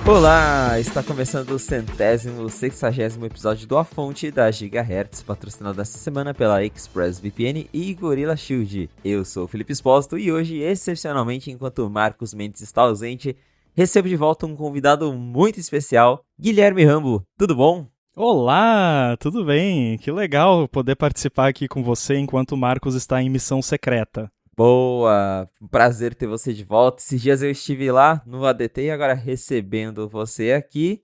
Olá, está começando o 160º episódio do A Fonte da Gigahertz, patrocinado esta semana pela ExpressVPN e Gorilla Shield. Eu sou o Felipe Espósito e hoje, excepcionalmente, enquanto o Marcos Mendes está ausente, recebo de volta um convidado muito especial, Guilherme Rambo. Tudo bom? Olá, tudo bem? Que legal poder participar aqui com você enquanto o Marcos está em missão secreta. Boa, prazer ter você de volta. Esses dias eu estive lá no ADT e agora recebendo você aqui.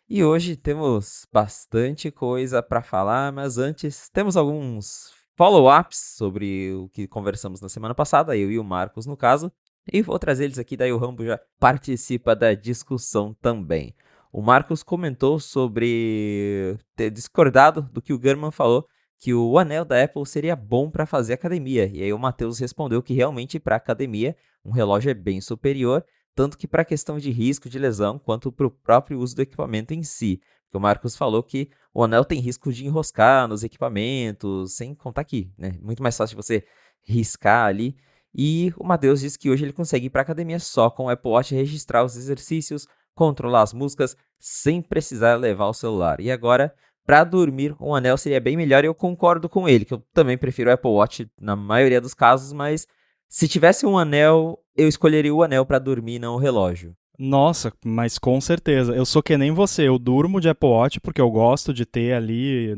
E hoje temos bastante coisa para falar, mas antes temos alguns follow-ups sobre o que conversamos na semana passada, eu e o Marcos no caso. E vou trazer eles aqui, daí o Rambo já participa da discussão também. O Marcos comentou sobre ter discordado do que o German falou, que o anel da Apple seria bom para fazer academia. E aí o Matheus respondeu que realmente para academia um relógio é bem superior, tanto que para a questão de risco de lesão, quanto para o próprio uso do equipamento em si. Porque o Marcos falou que o anel tem risco de enroscar nos equipamentos, sem contar aqui, né? Muito mais fácil de você riscar ali. E o Matheus disse que hoje ele consegue ir para academia só com o Apple Watch, registrar os exercícios, controlar as músicas, sem precisar levar o celular. E agora, para dormir, um anel seria bem melhor e eu concordo com ele, que eu também prefiro o Apple Watch na maioria dos casos, mas se tivesse um anel, eu escolheria o anel para dormir, não o relógio. Nossa, mas com certeza. Eu sou que nem você, eu durmo de Apple Watch porque eu gosto de ter ali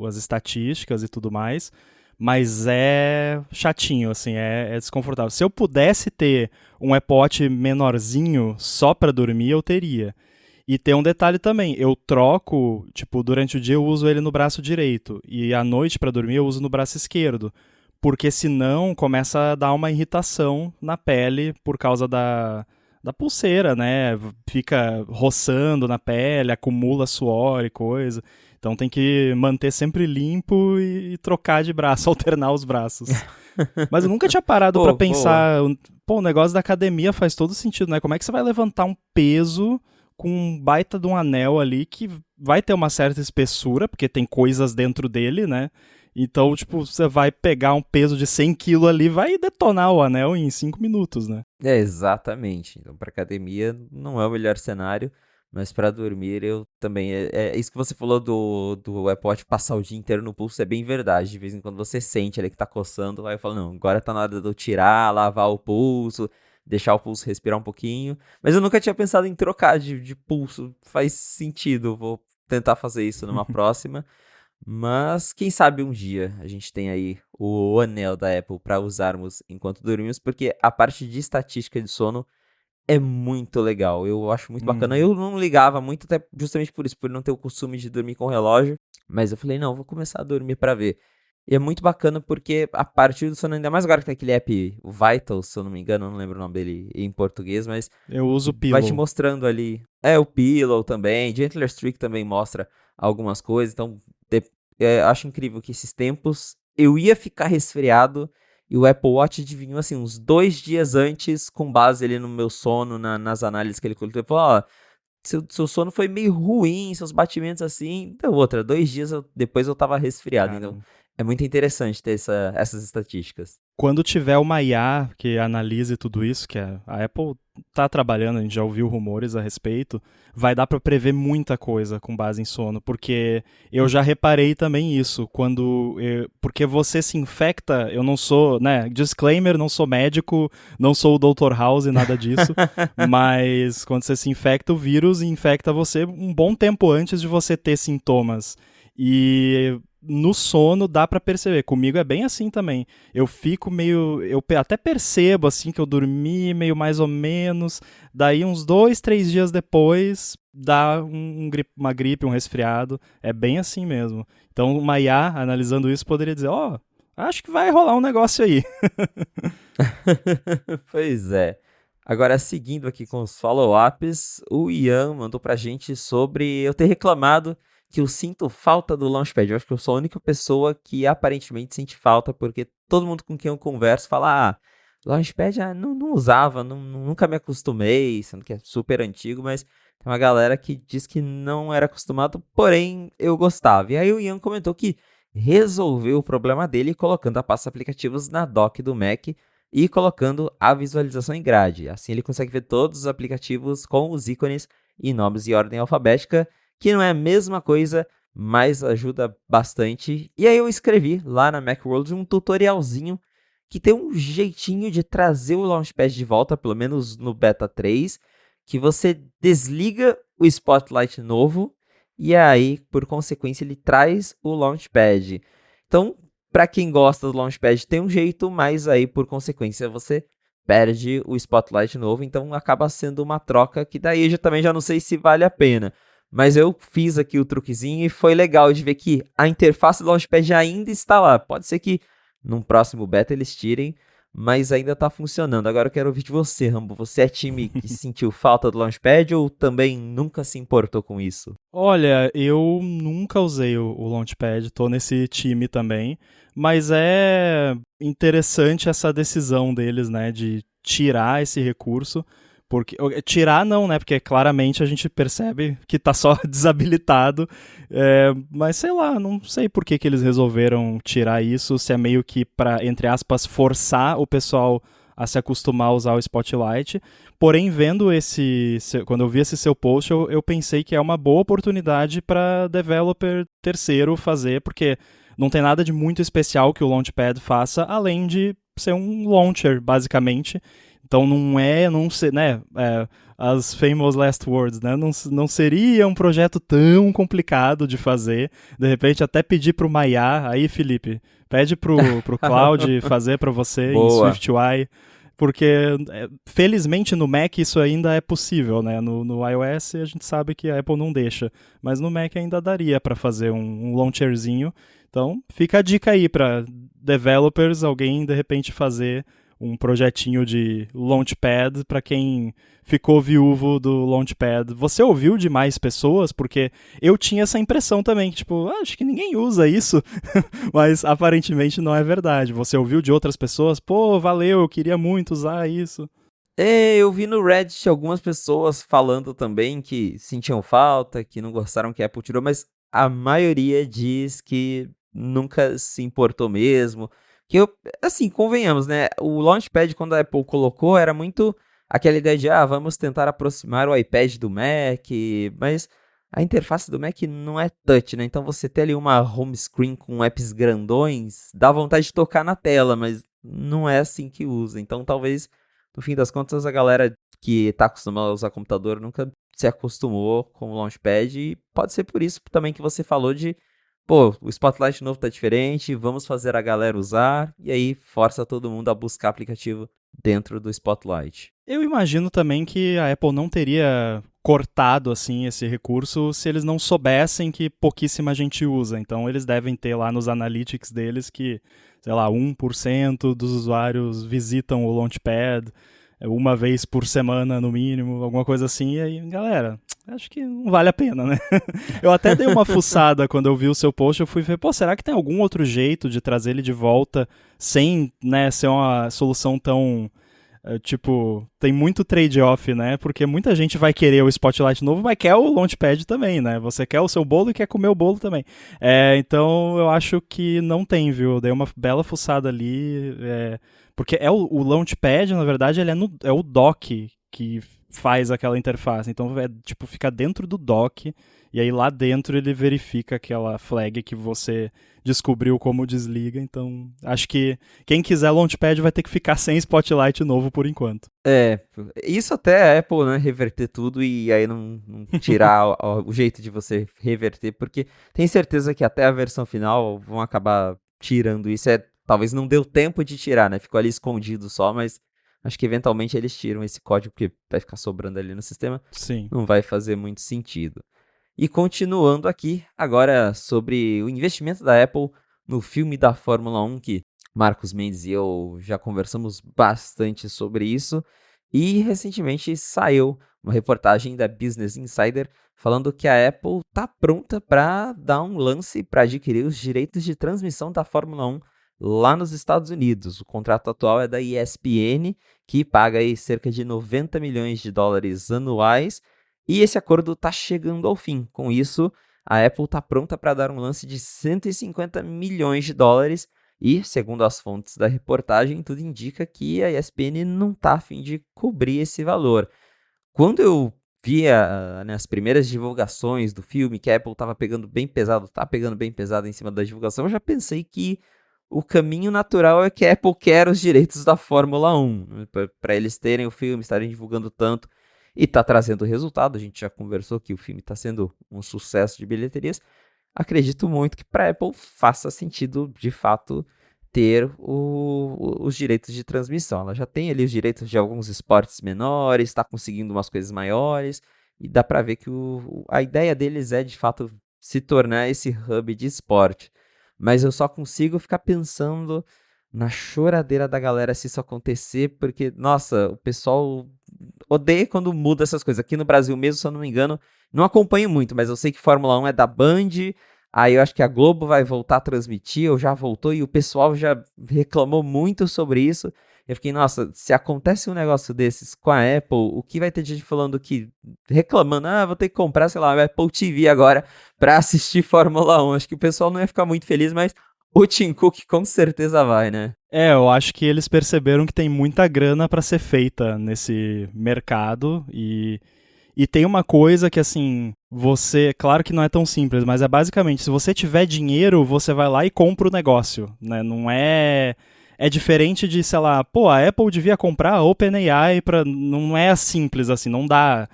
as estatísticas e tudo mais, mas é chatinho, assim, é desconfortável. Se eu pudesse ter um Apple Watch menorzinho só pra dormir, eu teria. E tem um detalhe também, eu troco, tipo, durante o dia eu uso ele no braço direito e à noite pra dormir eu uso no braço esquerdo, porque senão começa a dar uma irritação na pele por causa da pulseira, né? Fica roçando na pele, acumula suor e coisa. Então tem que manter sempre limpo e trocar de braço, alternar os braços. Mas eu nunca tinha parado pra Pô, boa. pensar, pô, o negócio da academia faz todo sentido, né? Como é que você vai levantar um peso com um baita de um anel ali que vai ter uma certa espessura, porque tem coisas dentro dele, né? Então, tipo, você vai pegar um peso de 100 quilos ali, vai detonar o anel em 5 minutos, né? É, exatamente. Então, para academia não é o melhor cenário, mas para dormir eu também. É isso que você falou do Apple Watch passar o dia inteiro no pulso, é bem verdade. De vez em quando você sente ali que tá coçando, aí eu falo, não, agora tá na hora de eu tirar, lavar o pulso, deixar o pulso respirar um pouquinho. Mas eu nunca tinha pensado em trocar de pulso. Faz sentido, vou tentar fazer isso numa próxima. Mas quem sabe um dia a gente tem aí o anel da Apple para usarmos enquanto dormimos, porque a parte de estatística de sono é muito legal. Eu acho muito bacana. Uhum. Eu não ligava muito, até justamente por isso, por não ter o costume de dormir com relógio. Mas eu falei, não, vou começar a dormir para ver. E é muito bacana porque a partir do sono, ainda mais agora que tem aquele app, o Vital, se eu não me engano, eu não lembro o nome dele em português, mas Eu uso que vai te Pillow. mostrando ali. É, o Pillow também, Gentler Streak também mostra algumas coisas, então acho incrível que esses tempos eu ia ficar resfriado e o Apple Watch adivinhou assim, uns 2 dias antes, com base ali no meu sono, nas análises que ele coletou, ele falou, ó, seu sono foi meio ruim, seus batimentos assim, então outra, 2 dias depois eu tava resfriado, então Caramba. é muito interessante ter essas estatísticas. Quando tiver uma IA que analise tudo isso, que a Apple tá trabalhando, a gente já ouviu rumores a respeito, vai dar para prever muita coisa com base em sono, porque eu já reparei também isso, porque você se infecta, eu não sou, né, disclaimer, não sou médico, não sou o Dr. House, nada disso, mas quando você se infecta, o vírus infecta você um bom tempo antes de você ter sintomas. E no sono dá pra perceber. Comigo é bem assim também. Eu fico meio. Eu até percebo assim que eu dormi meio mais ou menos. Daí, uns 2, 3 dias depois, dá uma gripe, um resfriado. É bem assim mesmo. Então, uma IA analisando isso poderia dizer: Ó, acho que vai rolar um negócio aí. Pois é. Agora, seguindo aqui com os follow-ups, o Ian mandou pra gente sobre eu ter reclamado que eu sinto falta do Launchpad. Eu acho que eu sou a única pessoa que aparentemente sente falta, porque todo mundo com quem eu converso fala, Launchpad não usava, nunca me acostumei, sendo que é super antigo, mas tem uma galera que diz que não era acostumado, porém eu gostava. E aí o Ian comentou que resolveu o problema dele colocando a pasta aplicativos na dock do Mac e colocando a visualização em grade. Assim ele consegue ver todos os aplicativos com os ícones e nomes em ordem alfabética, que não é a mesma coisa, mas ajuda bastante. E aí eu escrevi lá na Macworld um tutorialzinho que tem um jeitinho de trazer o Launchpad de volta, pelo menos no Beta 3, que você desliga o Spotlight novo e aí, por consequência, ele traz o Launchpad. Então, para quem gosta do Launchpad, tem um jeito, mas aí, por consequência, você perde o Spotlight novo, então acaba sendo uma troca que daí eu também já não sei se vale a pena. Mas eu fiz aqui o truquezinho e foi legal de ver que a interface do Launchpad ainda está lá. Pode ser que num próximo beta eles tirem, mas ainda está funcionando. Agora eu quero ouvir de você, Rambo. Você é time que sentiu falta do Launchpad ou também nunca se importou com isso? Olha, eu nunca usei o Launchpad, tô nesse time também, mas é interessante essa decisão deles, né, de tirar esse recurso, porque tirar não, né, porque claramente a gente percebe que tá só desabilitado, mas sei lá, não sei por que que eles resolveram tirar isso, se é meio que para, entre aspas, forçar o pessoal a se acostumar a usar o Spotlight. Porém, vendo quando eu vi esse seu post, eu pensei que é uma boa oportunidade para developer terceiro fazer, porque não tem nada de muito especial que o Launchpad faça, além de ser um launcher, basicamente. Então não sei, né? As famous last words, né? Não seria um projeto tão complicado de fazer. De repente, até pedir pro Maya, aí, Felipe, pede pro Cloud fazer para você em Boa. SwiftUI, porque felizmente no Mac isso ainda é possível, né? No iOS a gente sabe que a Apple não deixa, mas no Mac ainda daria para fazer um launcherzinho. Então fica a dica aí para developers, alguém de repente fazer um projetinho de Launchpad para quem ficou viúvo do Launchpad. Você ouviu de mais pessoas? Porque eu tinha essa impressão também, que, tipo, acho que ninguém usa isso, mas aparentemente não é verdade. Você ouviu de outras pessoas? Pô, valeu, eu queria muito usar isso. Eu vi no Reddit algumas pessoas falando também que sentiam falta, que não gostaram que a Apple tirou, mas a maioria diz que nunca se importou mesmo. Que eu, assim, convenhamos, né? O Launchpad, quando a Apple colocou, era muito aquela ideia de, vamos tentar aproximar o iPad do Mac, mas a interface do Mac não é touch, né? Então você ter ali uma home screen com apps grandões, dá vontade de tocar na tela, mas não é assim que usa. Então talvez no fim das contas, a galera que tá acostumada a usar computador nunca se acostumou com o Launchpad e pode ser por isso também que você falou de, pô, o Spotlight novo tá diferente, vamos fazer a galera usar e aí força todo mundo a buscar aplicativo dentro do Spotlight. Eu imagino também que a Apple não teria cortado assim esse recurso se eles não soubessem que pouquíssima gente usa. Então eles devem ter lá nos analytics deles que, sei lá, 1% dos usuários visitam o Launchpad uma vez por semana no mínimo, alguma coisa assim. E aí, galera, acho que não vale a pena, né? Eu até dei uma fuçada quando eu vi o seu post, eu fui ver, pô, será que tem algum outro jeito de trazer ele de volta sem, né, ser uma solução tão tipo, tem muito trade-off, né? Porque muita gente vai querer o Spotlight novo, mas quer o Launchpad também, né? Você quer o seu bolo e quer comer o bolo também. Então, eu acho que não tem, viu? Eu dei uma bela fuçada ali. Porque o Launchpad, na verdade, ele é o dock que faz aquela interface. Então, tipo, fica dentro do dock. E aí lá dentro ele verifica aquela flag que você descobriu como desliga. Então, acho que quem quiser Launchpad vai ter que ficar sem Spotlight novo por enquanto. Isso até a Apple, né, reverter tudo e aí não tirar o jeito de você reverter, porque tem certeza que até a versão final vão acabar tirando isso. Talvez não deu tempo de tirar, né? Ficou ali escondido só, mas acho que eventualmente eles tiram esse código porque vai ficar sobrando ali no sistema. Sim. Não vai fazer muito sentido. E continuando aqui, agora sobre o investimento da Apple no filme da Fórmula 1, que Marcos Mendes e eu já conversamos bastante sobre isso. E recentemente saiu uma reportagem da Business Insider falando que a Apple está pronta para dar um lance para adquirir os direitos de transmissão da Fórmula 1 lá nos Estados Unidos. O contrato atual é da ESPN, que paga aí cerca de 90 milhões de dólares anuais e esse acordo está chegando ao fim. Com isso, a Apple está pronta para dar um lance de 150 milhões de dólares e, segundo as fontes da reportagem, tudo indica que a ESPN não está a fim de cobrir esse valor. Quando eu via, né, as primeiras divulgações do filme, que a Apple tava pegando bem pesado, tá pegando bem pesado em cima da divulgação, eu já pensei que o caminho natural é que a Apple quer os direitos da Fórmula 1, né, para eles terem o filme, estarem divulgando tanto e tá trazendo resultado. A gente já conversou que o filme tá sendo um sucesso de bilheterias. Acredito muito que para a Apple faça sentido, de fato, ter os direitos de transmissão. Ela já tem ali os direitos de alguns esportes menores, está conseguindo umas coisas maiores, e dá para ver que a ideia deles é, de fato, se tornar esse hub de esporte. Mas eu só consigo ficar pensando na choradeira da galera se isso acontecer, porque, nossa, o pessoal odeia quando muda essas coisas. Aqui no Brasil mesmo, se eu não me engano, não acompanho muito, mas eu sei que Fórmula 1 é da Band. Aí eu acho que a Globo vai voltar a transmitir, ou já voltou, e o pessoal já reclamou muito sobre isso. Eu fiquei, nossa, se acontece um negócio desses com a Apple, o que vai ter gente falando que, reclamando, vou ter que comprar, sei lá, a Apple TV agora pra assistir Fórmula 1. Acho que o pessoal não ia ficar muito feliz, mas o Tim Cook com certeza vai, né? Eu acho que eles perceberam que tem muita grana pra ser feita nesse mercado e tem uma coisa que, assim, você. Claro que não é tão simples, mas é basicamente: se você tiver dinheiro, você vai lá e compra o negócio, né? Não é. É diferente de, sei lá, pô, a Apple devia comprar a OpenAI pra. Não é simples assim, não dá.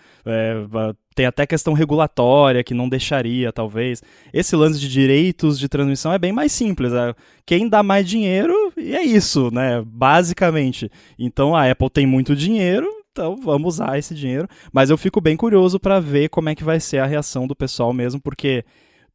Tem até questão regulatória que não deixaria, talvez. Esse lance de direitos de transmissão é bem mais simples. Quem dá mais dinheiro, e é isso, né? Basicamente. Então a Apple tem muito dinheiro, então vamos usar esse dinheiro. Mas eu fico bem curioso para ver como é que vai ser a reação do pessoal mesmo, porque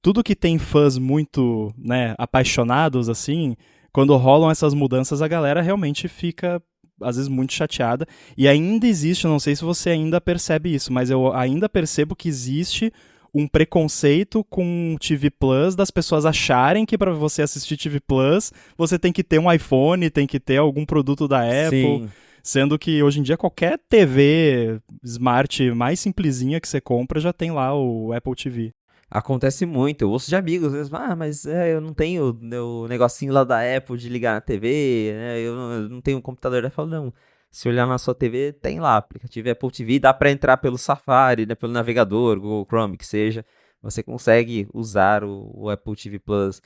tudo que tem fãs muito, né, apaixonados assim, quando rolam essas mudanças, a galera realmente fica às vezes muito chateada. E ainda existe, eu não sei se você ainda percebe isso, mas eu ainda percebo que existe um preconceito com TV Plus, das pessoas acharem que para você assistir TV Plus, você tem que ter um iPhone, tem que ter algum produto da Apple. Sim. Sendo que hoje em dia qualquer TV smart mais simplesinha que você compra já tem lá o Apple TV. Acontece muito. Eu ouço de amigos, às vezes, mas eu não tenho o negocinho lá da Apple de ligar na TV, né? Eu não tenho um computador. Eu falo, não. Se olhar na sua TV, tem lá, aplicativo Apple TV, dá para entrar pelo Safari, né, pelo navegador, Google Chrome, que seja. Você consegue usar o Apple TV Plus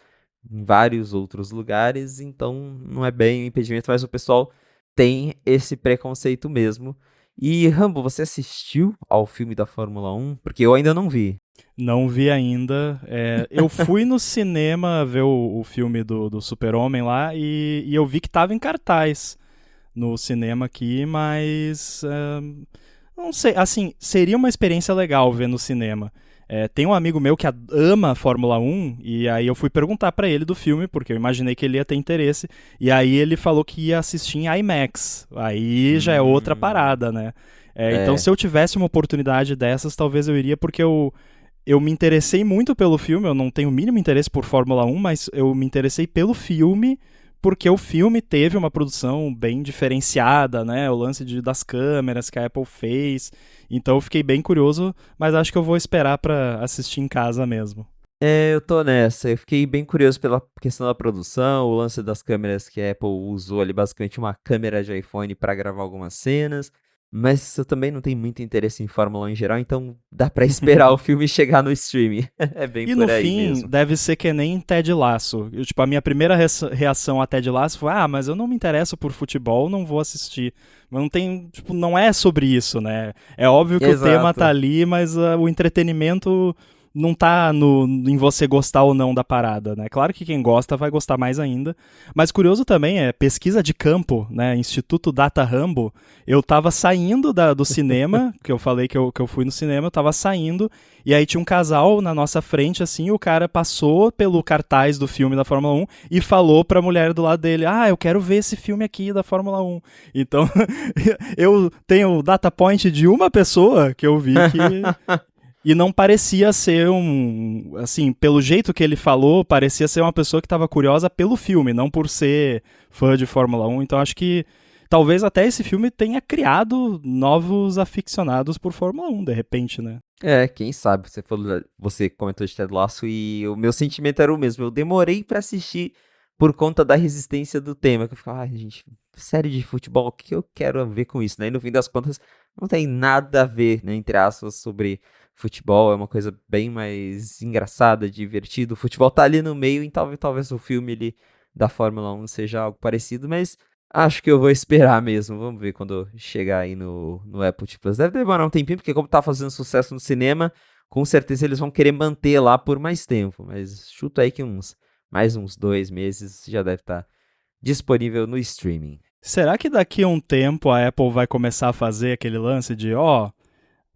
em vários outros lugares, então não é bem um impedimento, mas o pessoal tem esse preconceito mesmo. E Rambo, você assistiu ao filme da Fórmula 1? Porque eu ainda não vi. Não vi ainda. Eu fui no cinema ver o filme do Super-Homem lá e eu vi que tava em cartaz no cinema aqui, mas não sei, assim, seria uma experiência legal ver no cinema. Tem um amigo meu que ama a Fórmula 1 e aí eu fui perguntar pra ele do filme, porque eu imaginei que ele ia ter interesse, e aí ele falou que ia assistir em IMAX. Aí já é outra Hum, parada, né? Então é. se eu tivesse uma oportunidade dessas, talvez eu iria, porque eu me interessei muito pelo filme, eu não tenho o mínimo interesse por Fórmula 1, mas eu me interessei pelo filme, porque o filme teve uma produção bem diferenciada, né? O lance das câmeras que a Apple fez. Então eu fiquei bem curioso, mas acho que eu vou esperar pra assistir em casa mesmo. Eu tô nessa. Eu fiquei bem curioso pela questão da produção, o lance das câmeras que a Apple usou ali, basicamente uma câmera de iPhone para gravar algumas cenas. Mas eu também não tenho muito interesse em Fórmula 1 em geral, então dá pra esperar o filme chegar no streaming. É bem E por no aí fim, mesmo. deve ser que nem Ted Lasso. Tipo, a minha primeira reação a Ted Lasso foi: mas eu não me interesso por futebol, não vou assistir. Mas não tem, tipo, não é sobre isso, né? É óbvio que o tema tá Exato. ali, mas o entretenimento não tá em você gostar ou não da parada, né? Claro que quem gosta vai gostar mais ainda. Mas curioso também é pesquisa de campo, né? Instituto Data Rambo. Eu tava saindo do cinema, que eu falei que eu fui no cinema, eu tava saindo, e aí tinha um casal na nossa frente, assim, e o cara passou pelo cartaz do filme da Fórmula 1 e falou pra mulher do lado dele: eu quero ver esse filme aqui da Fórmula 1. Então, eu tenho o data point de uma pessoa que eu vi que. E não parecia ser um. Assim, pelo jeito que ele falou, parecia ser uma pessoa que estava curiosa pelo filme, não por ser fã de Fórmula 1. Então acho que talvez até esse filme tenha criado novos aficionados por Fórmula 1, de repente, né? Quem sabe? Você comentou de Ted Lasso e o meu sentimento era o mesmo. Eu demorei pra assistir por conta da resistência do tema. Que eu ficava, gente, série de futebol, o que eu quero ver com isso, né? E no fim das contas, não tem nada a ver, né, entre aspas, sobre futebol. É uma coisa bem mais engraçada, divertida. O futebol tá ali no meio, então talvez o filme ele, da Fórmula 1 seja algo parecido, mas acho que eu vou esperar mesmo. Vamos ver quando chegar aí no Apple TV Plus. Deve demorar um tempinho, porque como tá fazendo sucesso no cinema, com certeza eles vão querer manter lá por mais tempo. Mas chuto aí que mais uns 2 meses já deve estar disponível no streaming. Será que daqui a um tempo a Apple vai começar a fazer aquele lance de, ó,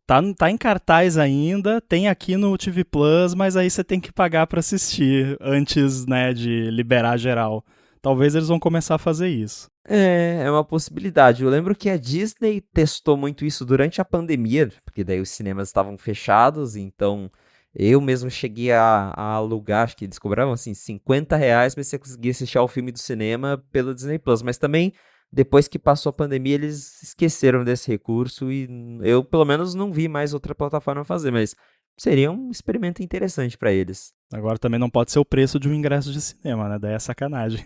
tá em cartaz ainda, tem aqui no TV Plus, mas aí você tem que pagar pra assistir antes, né, de liberar geral. Talvez eles vão começar a fazer isso. É uma possibilidade. Eu lembro que a Disney testou muito isso durante a pandemia, porque daí os cinemas estavam fechados, então eu mesmo cheguei a alugar, acho que eles cobravam assim, R$ 50 pra você conseguir assistir ao filme do cinema pelo Disney Plus, mas também depois que passou a pandemia eles esqueceram desse recurso e eu pelo menos não vi mais outra plataforma fazer, mas seria um experimento interessante para eles. Agora também não pode ser o preço de um ingresso de cinema, né? Daí é sacanagem.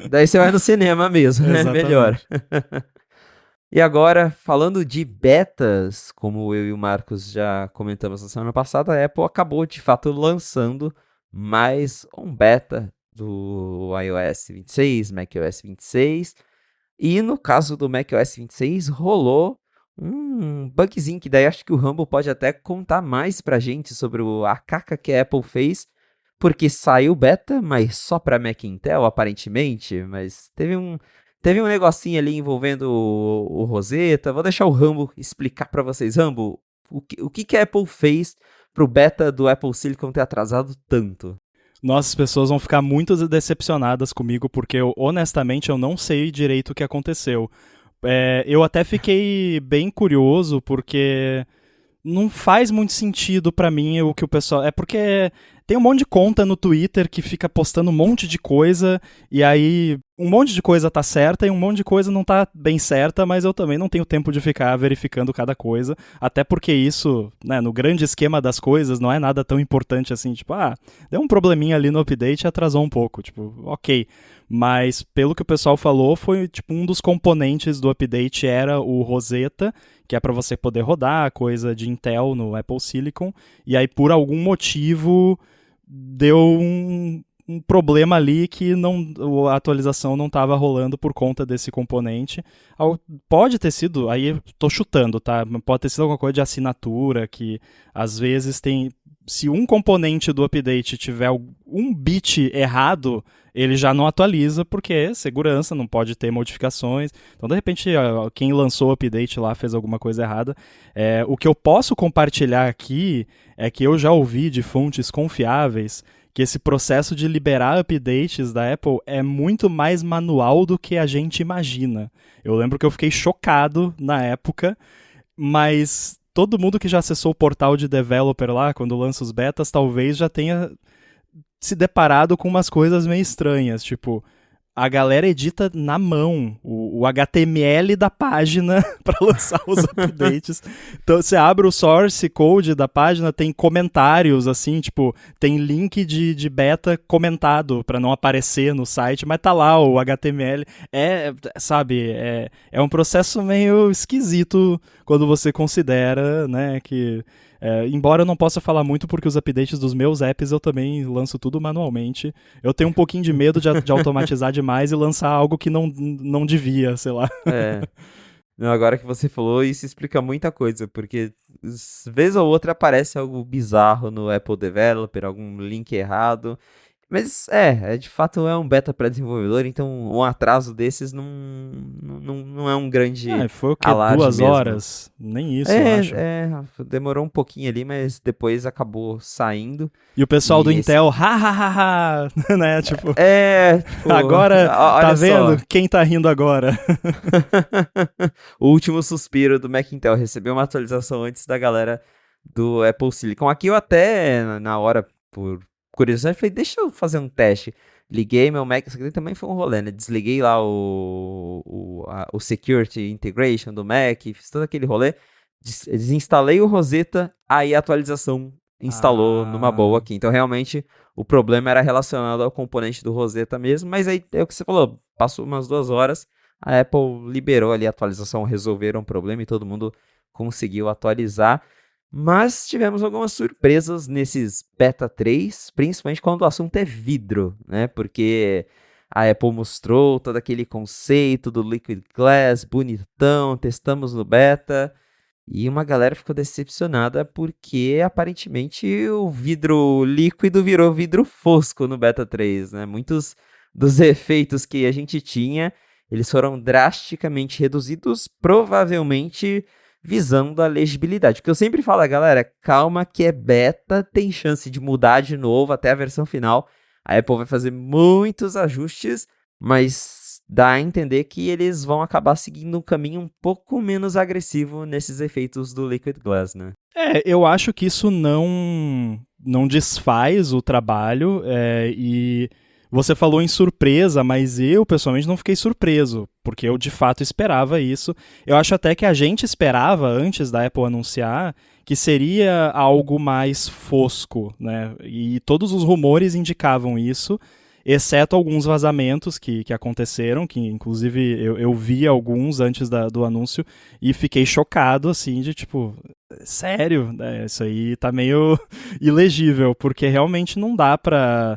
Daí você vai no cinema mesmo, né? Melhor. Exatamente. E agora, falando de betas, como eu e o Marcos já comentamos na semana passada, a Apple acabou de fato lançando mais um beta do iOS 26, macOS 26. E no caso do macOS 26, rolou um bugzinho que daí acho que o Rumble pode até contar mais pra gente sobre a caca que a Apple fez, porque saiu beta, mas só pra Mac Intel, aparentemente, mas teve um negocinho ali envolvendo o Rosetta. Vou deixar o Rambo explicar pra vocês. Rambo, o que a Apple fez pro beta do Apple Silicon ter atrasado tanto? Nossa, as pessoas vão ficar muito decepcionadas comigo, porque honestamente eu não sei direito o que aconteceu. Eu até fiquei bem curioso, porque não faz muito sentido pra mim o que o pessoal. É porque tem um monte de conta no Twitter que fica postando um monte de coisa, e aí um monte de coisa tá certa e um monte de coisa não tá bem certa, mas eu também não tenho tempo de ficar verificando cada coisa, até porque isso, né, no grande esquema das coisas, não é nada tão importante assim, tipo, deu um probleminha ali no update e atrasou um pouco, tipo, ok. Mas pelo que o pessoal falou, foi tipo um dos componentes do update era o Rosetta, que é para você poder rodar coisa de Intel no Apple Silicon, e aí por algum motivo deu um problema ali que a atualização não estava rolando por conta desse componente. Pode ter sido, aí tô chutando, tá? Pode ter sido alguma coisa de assinatura, que às vezes tem. Se um componente do update tiver um bit errado, ele já não atualiza, porque segurança, não pode ter modificações. Então, de repente, quem lançou o update lá fez alguma coisa errada. O que eu posso compartilhar aqui é que eu já ouvi de fontes confiáveis que esse processo de liberar updates da Apple é muito mais manual do que a gente imagina. Eu lembro que eu fiquei chocado na época, mas todo mundo que já acessou o portal de developer lá, quando lança os betas, talvez já tenha se deparado com umas coisas meio estranhas, tipo, a galera edita na mão o HTML da página para lançar os updates. Então você abre o source code da página, tem comentários assim, tipo, tem link de beta comentado para não aparecer no site, mas tá lá o HTML. Sabe, é um processo meio esquisito quando você considera, né, que embora eu não possa falar muito porque os updates dos meus apps eu também lanço tudo manualmente. Eu tenho um pouquinho de medo de automatizar demais e lançar algo que não devia, sei lá. É. Não, agora que você falou, isso explica muita coisa, porque vez ou outra aparece algo bizarro no Apple Developer, algum link errado. Mas de fato é um beta para desenvolvedor, então um atraso desses não é um grande Foi o quê? alarde Duas mesmo. horas? Nem isso, eu acho. Demorou um pouquinho ali, mas depois acabou saindo. E o pessoal do E esse. Intel, ha, né? Tipo, Tipo, agora, tá olha vendo? só. Quem tá rindo agora? O último suspiro do Mac Intel recebeu uma atualização antes da galera do Apple Silicon. Aqui eu até, na hora, por curiosidade, falei, deixa eu fazer um teste. Liguei meu Mac, isso aqui também foi um rolê, né? Desliguei lá o Security Integration do Mac, fiz todo aquele rolê. Desinstalei o Rosetta, aí a atualização instalou numa boa Ah, aqui. Então, realmente, o problema era relacionado ao componente do Rosetta mesmo, mas aí é o que você falou, passou umas 2 horas, a Apple liberou ali a atualização, resolveram o problema e todo mundo conseguiu atualizar. Mas tivemos algumas surpresas nesses Beta 3, principalmente quando o assunto é vidro, né? Porque a Apple mostrou todo aquele conceito do Liquid Glass, bonitão, testamos no beta, e uma galera ficou decepcionada porque aparentemente o vidro líquido virou vidro fosco no Beta 3, né? Muitos dos efeitos que a gente tinha, eles foram drasticamente reduzidos, provavelmente visando a legibilidade. Porque eu sempre falo, galera, calma que é beta, tem chance de mudar de novo até a versão final. A Apple vai fazer muitos ajustes, mas dá a entender que eles vão acabar seguindo um caminho um pouco menos agressivo nesses efeitos do Liquid Glass, né? Eu acho que isso não desfaz o trabalho, e você falou em surpresa, mas eu pessoalmente não fiquei surpreso, porque eu de fato esperava isso. Eu acho até que a gente esperava, antes da Apple anunciar, que seria algo mais fosco, né? E todos os rumores indicavam isso, exceto alguns vazamentos que aconteceram, que inclusive eu vi alguns antes do anúncio e fiquei chocado, assim, de tipo, sério, né? Isso aí tá meio ilegível, porque realmente não dá pra.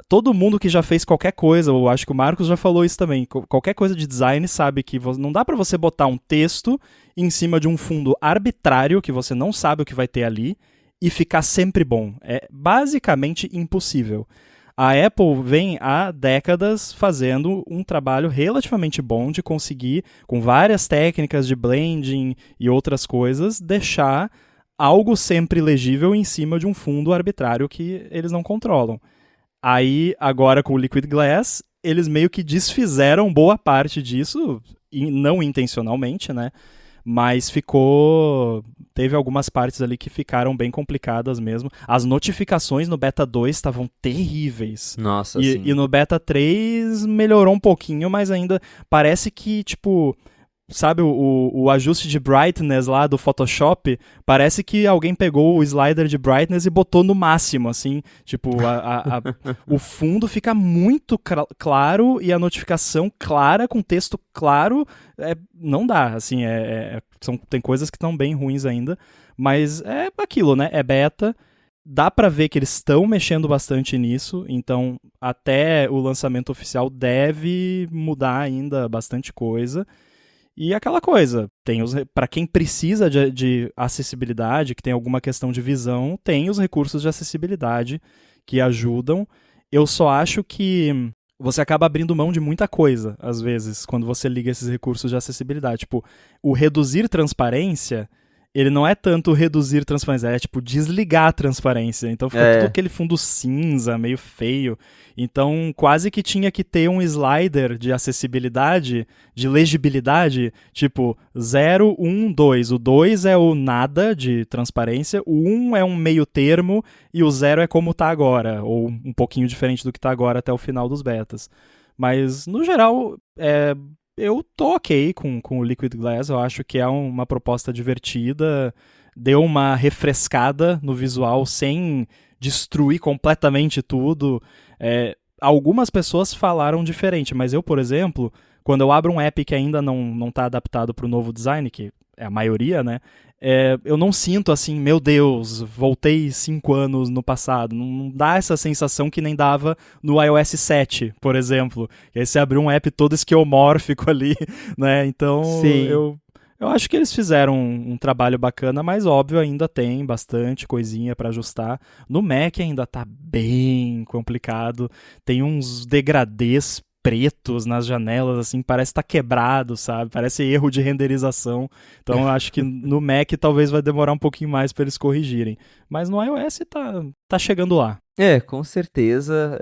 Todo mundo que já fez qualquer coisa, eu acho que o Marcos já falou isso também, qualquer coisa de design sabe que não dá pra você botar um texto em cima de um fundo arbitrário que você não sabe o que vai ter ali e ficar sempre bom. É basicamente impossível. A Apple vem há décadas fazendo um trabalho relativamente bom de conseguir, com várias técnicas de blending e outras coisas, deixar algo sempre legível em cima de um fundo arbitrário que eles não controlam. Aí, agora com o Liquid Glass, eles meio que desfizeram boa parte disso, não intencionalmente, né? Mas ficou. Teve algumas partes ali que ficaram bem complicadas mesmo. As notificações no Beta 2 estavam terríveis. Nossa, E assim. no Beta 3 melhorou um pouquinho, mas ainda parece que, tipo, sabe o ajuste de brightness lá do Photoshop, parece que alguém pegou o slider de brightness e botou no máximo, assim, tipo, o fundo fica muito claro e a notificação clara, com texto claro, não dá, assim, tem coisas que estão bem ruins ainda, mas é aquilo, né, é beta, dá pra ver que eles estão mexendo bastante nisso, então até o lançamento oficial deve mudar ainda bastante coisa. E aquela coisa, para quem precisa de acessibilidade, que tem alguma questão de visão, tem os recursos de acessibilidade que ajudam. Eu só acho que você acaba abrindo mão de muita coisa, às vezes, quando você liga esses recursos de acessibilidade. Tipo, o reduzir transparência, ele não é tanto reduzir transparência, é tipo desligar a transparência. Então fica tudo É, aquele fundo cinza, meio feio. Então quase que tinha que ter um slider de acessibilidade, de legibilidade, tipo 0, 1, 2. O 2 é o nada de transparência, o 1 é um meio termo e o 0 é como tá agora, ou um pouquinho diferente do que tá agora até o final dos betas. Mas, no geral, eu tô ok com o Liquid Glass, eu acho que é uma proposta divertida, deu uma refrescada no visual sem destruir completamente tudo. Algumas pessoas falaram diferente, mas eu, por exemplo, quando eu abro um app que ainda não está adaptado para o novo design, que é a maioria, né? Eu não sinto assim, meu Deus, voltei 5 anos no passado. Não dá essa sensação que nem dava no iOS 7, por exemplo. E aí você abriu um app todo esquemórfico ali, né? Então sim. eu acho que eles fizeram um trabalho bacana, mas óbvio ainda tem bastante coisinha para ajustar. No Mac ainda tá bem complicado. Tem uns degradês pretos nas janelas, assim, parece estar tá quebrado, sabe? Parece erro de renderização. Então eu acho que no Mac talvez vai demorar um pouquinho mais para eles corrigirem. Mas no iOS tá chegando lá. Com certeza.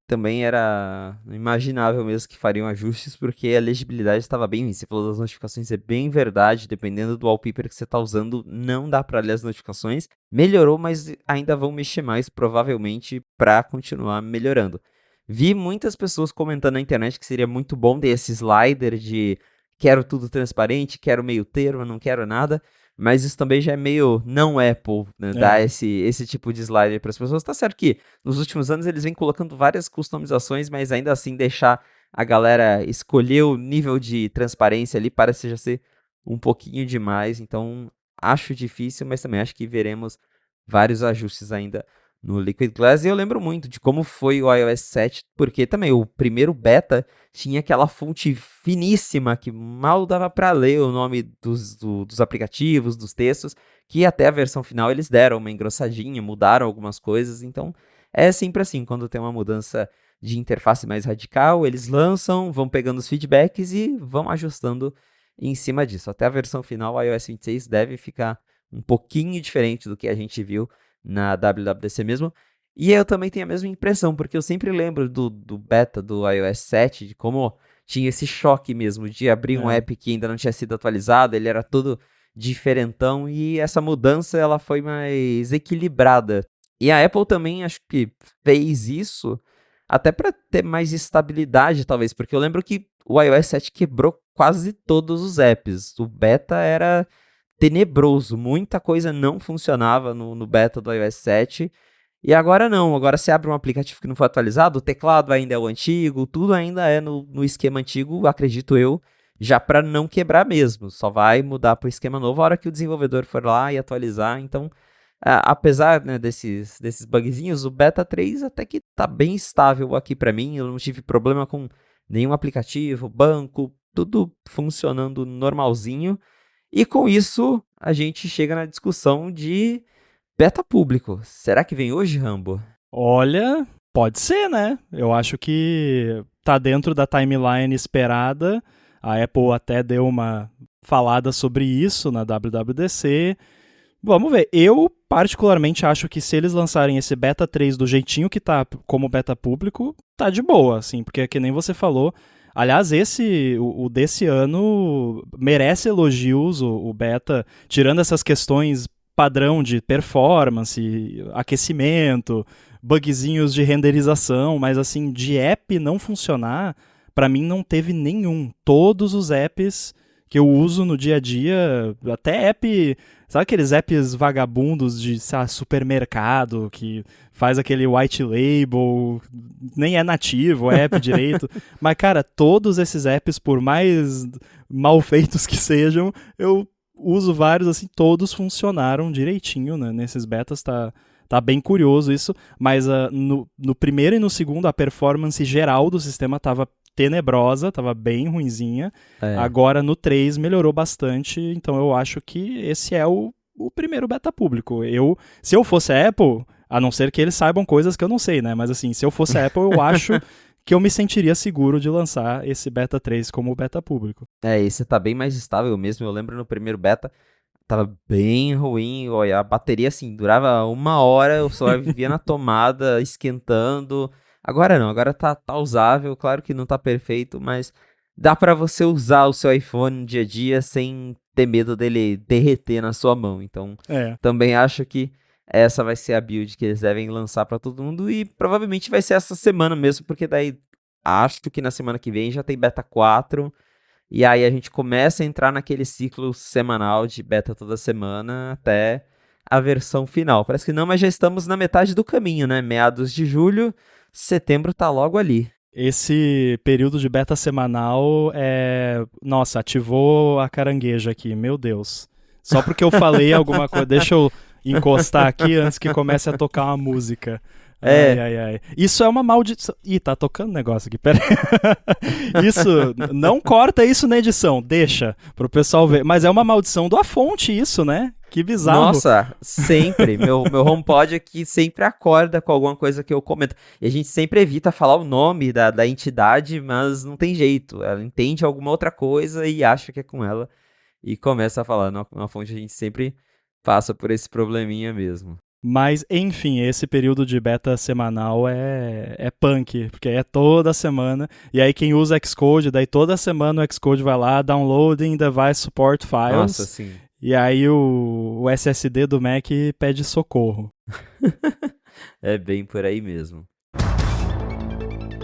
Também era imaginável mesmo que fariam ajustes, porque a legibilidade estava bem ruim. Você falou das notificações, é bem verdade. Dependendo do wallpaper que você está usando, não dá para ler as notificações. Melhorou, mas ainda vão mexer mais, provavelmente, para continuar melhorando. Vi muitas pessoas comentando na internet que seria muito bom ter esse slider de quero tudo transparente, quero meio termo, não quero nada. Mas isso também já é meio não Apple, né? Dar É. esse tipo de slider para as pessoas. Tá certo que nos últimos anos eles vêm colocando várias customizações, mas ainda assim deixar a galera escolheu o nível de transparência ali, parece já ser um pouquinho demais, então acho difícil, mas também acho que veremos vários ajustes ainda no Liquid Glass. E eu lembro muito de como foi o iOS 7, porque também o primeiro beta tinha aquela fonte finíssima que mal dava para ler o nome dos aplicativos, dos textos, que até a versão final eles deram uma engrossadinha, mudaram algumas coisas, então é sempre assim, quando tem uma mudança de interface mais radical, eles lançam, vão pegando os feedbacks e vão ajustando em cima disso. Até a versão final, o iOS 26 deve ficar um pouquinho diferente do que a gente viu na WWDC mesmo. E eu também tenho a mesma impressão, porque eu sempre lembro do beta do iOS 7, de como tinha esse choque mesmo de abrir um app que ainda não tinha sido atualizado, ele era todo diferentão, e essa mudança ela foi mais equilibrada. E a Apple também acho que fez isso até para ter mais estabilidade, talvez, porque eu lembro que o iOS 7 quebrou quase todos os apps. O beta era tenebroso, muita coisa não funcionava no beta do iOS 7. E agora não, agora você abre um aplicativo que não foi atualizado, o teclado ainda é o antigo, tudo ainda é no esquema antigo, acredito eu, já para não quebrar mesmo. Só vai mudar para o esquema novo a hora que o desenvolvedor for lá e atualizar. Então, apesar, né, desses bugzinhos, o Beta 3 até que tá bem estável aqui para mim. Eu não tive problema com nenhum aplicativo, banco, tudo funcionando normalzinho. E com isso, a gente chega na discussão de beta público. Será que vem hoje, Rambo? Olha, pode ser, né? Eu acho que tá dentro da timeline esperada. A Apple até deu uma falada sobre isso na WWDC. Vamos ver. Eu, particularmente, acho que se eles lançarem esse Beta 3 do jeitinho que tá como beta público, tá de boa, assim, porque que nem você falou. Aliás, o desse ano, merece elogios, o beta, tirando essas questões padrão de performance, aquecimento, bugzinhos de renderização, mas assim, de app não funcionar, pra mim não teve nenhum. Todos os apps que eu uso no dia a dia, até app, sabe aqueles apps vagabundos de supermercado, que faz aquele white label, nem é nativo, é app direito, mas cara, todos esses apps, por mais mal feitos que sejam, eu uso vários, assim, todos funcionaram direitinho, né? Nesses betas tá bem curioso isso, mas no primeiro e no segundo a performance geral do sistema tava tenebrosa, tava bem ruinzinha. Agora no 3 melhorou bastante, então eu acho que esse é o primeiro beta público. Se eu fosse a Apple, a não ser que eles saibam coisas que eu não sei, né? Mas assim, se eu fosse a Apple, eu acho que eu me sentiria seguro de lançar esse beta 3 como beta público. Esse tá bem mais estável mesmo. Eu lembro no primeiro beta, tava bem ruim. Olha, a bateria, assim, durava 1 hora, eu só vivia na tomada, esquentando. Agora não, agora tá usável. Claro que não tá perfeito, mas dá pra você usar o seu iPhone no dia a dia sem ter medo dele derreter na sua mão. Então, também acho que essa vai ser a build que eles devem lançar pra todo mundo. E provavelmente vai ser essa semana mesmo, porque daí acho que na semana que vem já tem beta 4. E aí a gente começa a entrar naquele ciclo semanal de beta toda semana até a versão final. Parece que não, mas já estamos na metade do caminho, né? Meados de julho, setembro tá logo ali. Esse período de beta semanal Nossa, ativou a carangueja aqui, meu Deus. Só porque eu falei alguma coisa. Deixa eu encostar aqui antes que comece a tocar uma música. Ai. Isso é uma maldição. Ih, tá tocando negócio aqui, pera aí. Isso, não corta isso na edição, deixa pro pessoal ver. Mas é uma maldição da fonte isso, né? Que bizarro. Nossa, sempre. Meu HomePod aqui sempre acorda com alguma coisa que eu comento. E a gente sempre evita falar o nome da entidade, mas não tem jeito. Ela entende alguma outra coisa e acha que é com ela. E começa a falar. Na fonte a gente sempre passa por esse probleminha mesmo. Mas, enfim, esse período de beta semanal é punk, porque é toda semana. E aí quem usa Xcode, daí toda semana o Xcode vai lá, downloading device support files. Nossa, sim. E aí o SSD do Mac pede socorro. É bem por aí mesmo.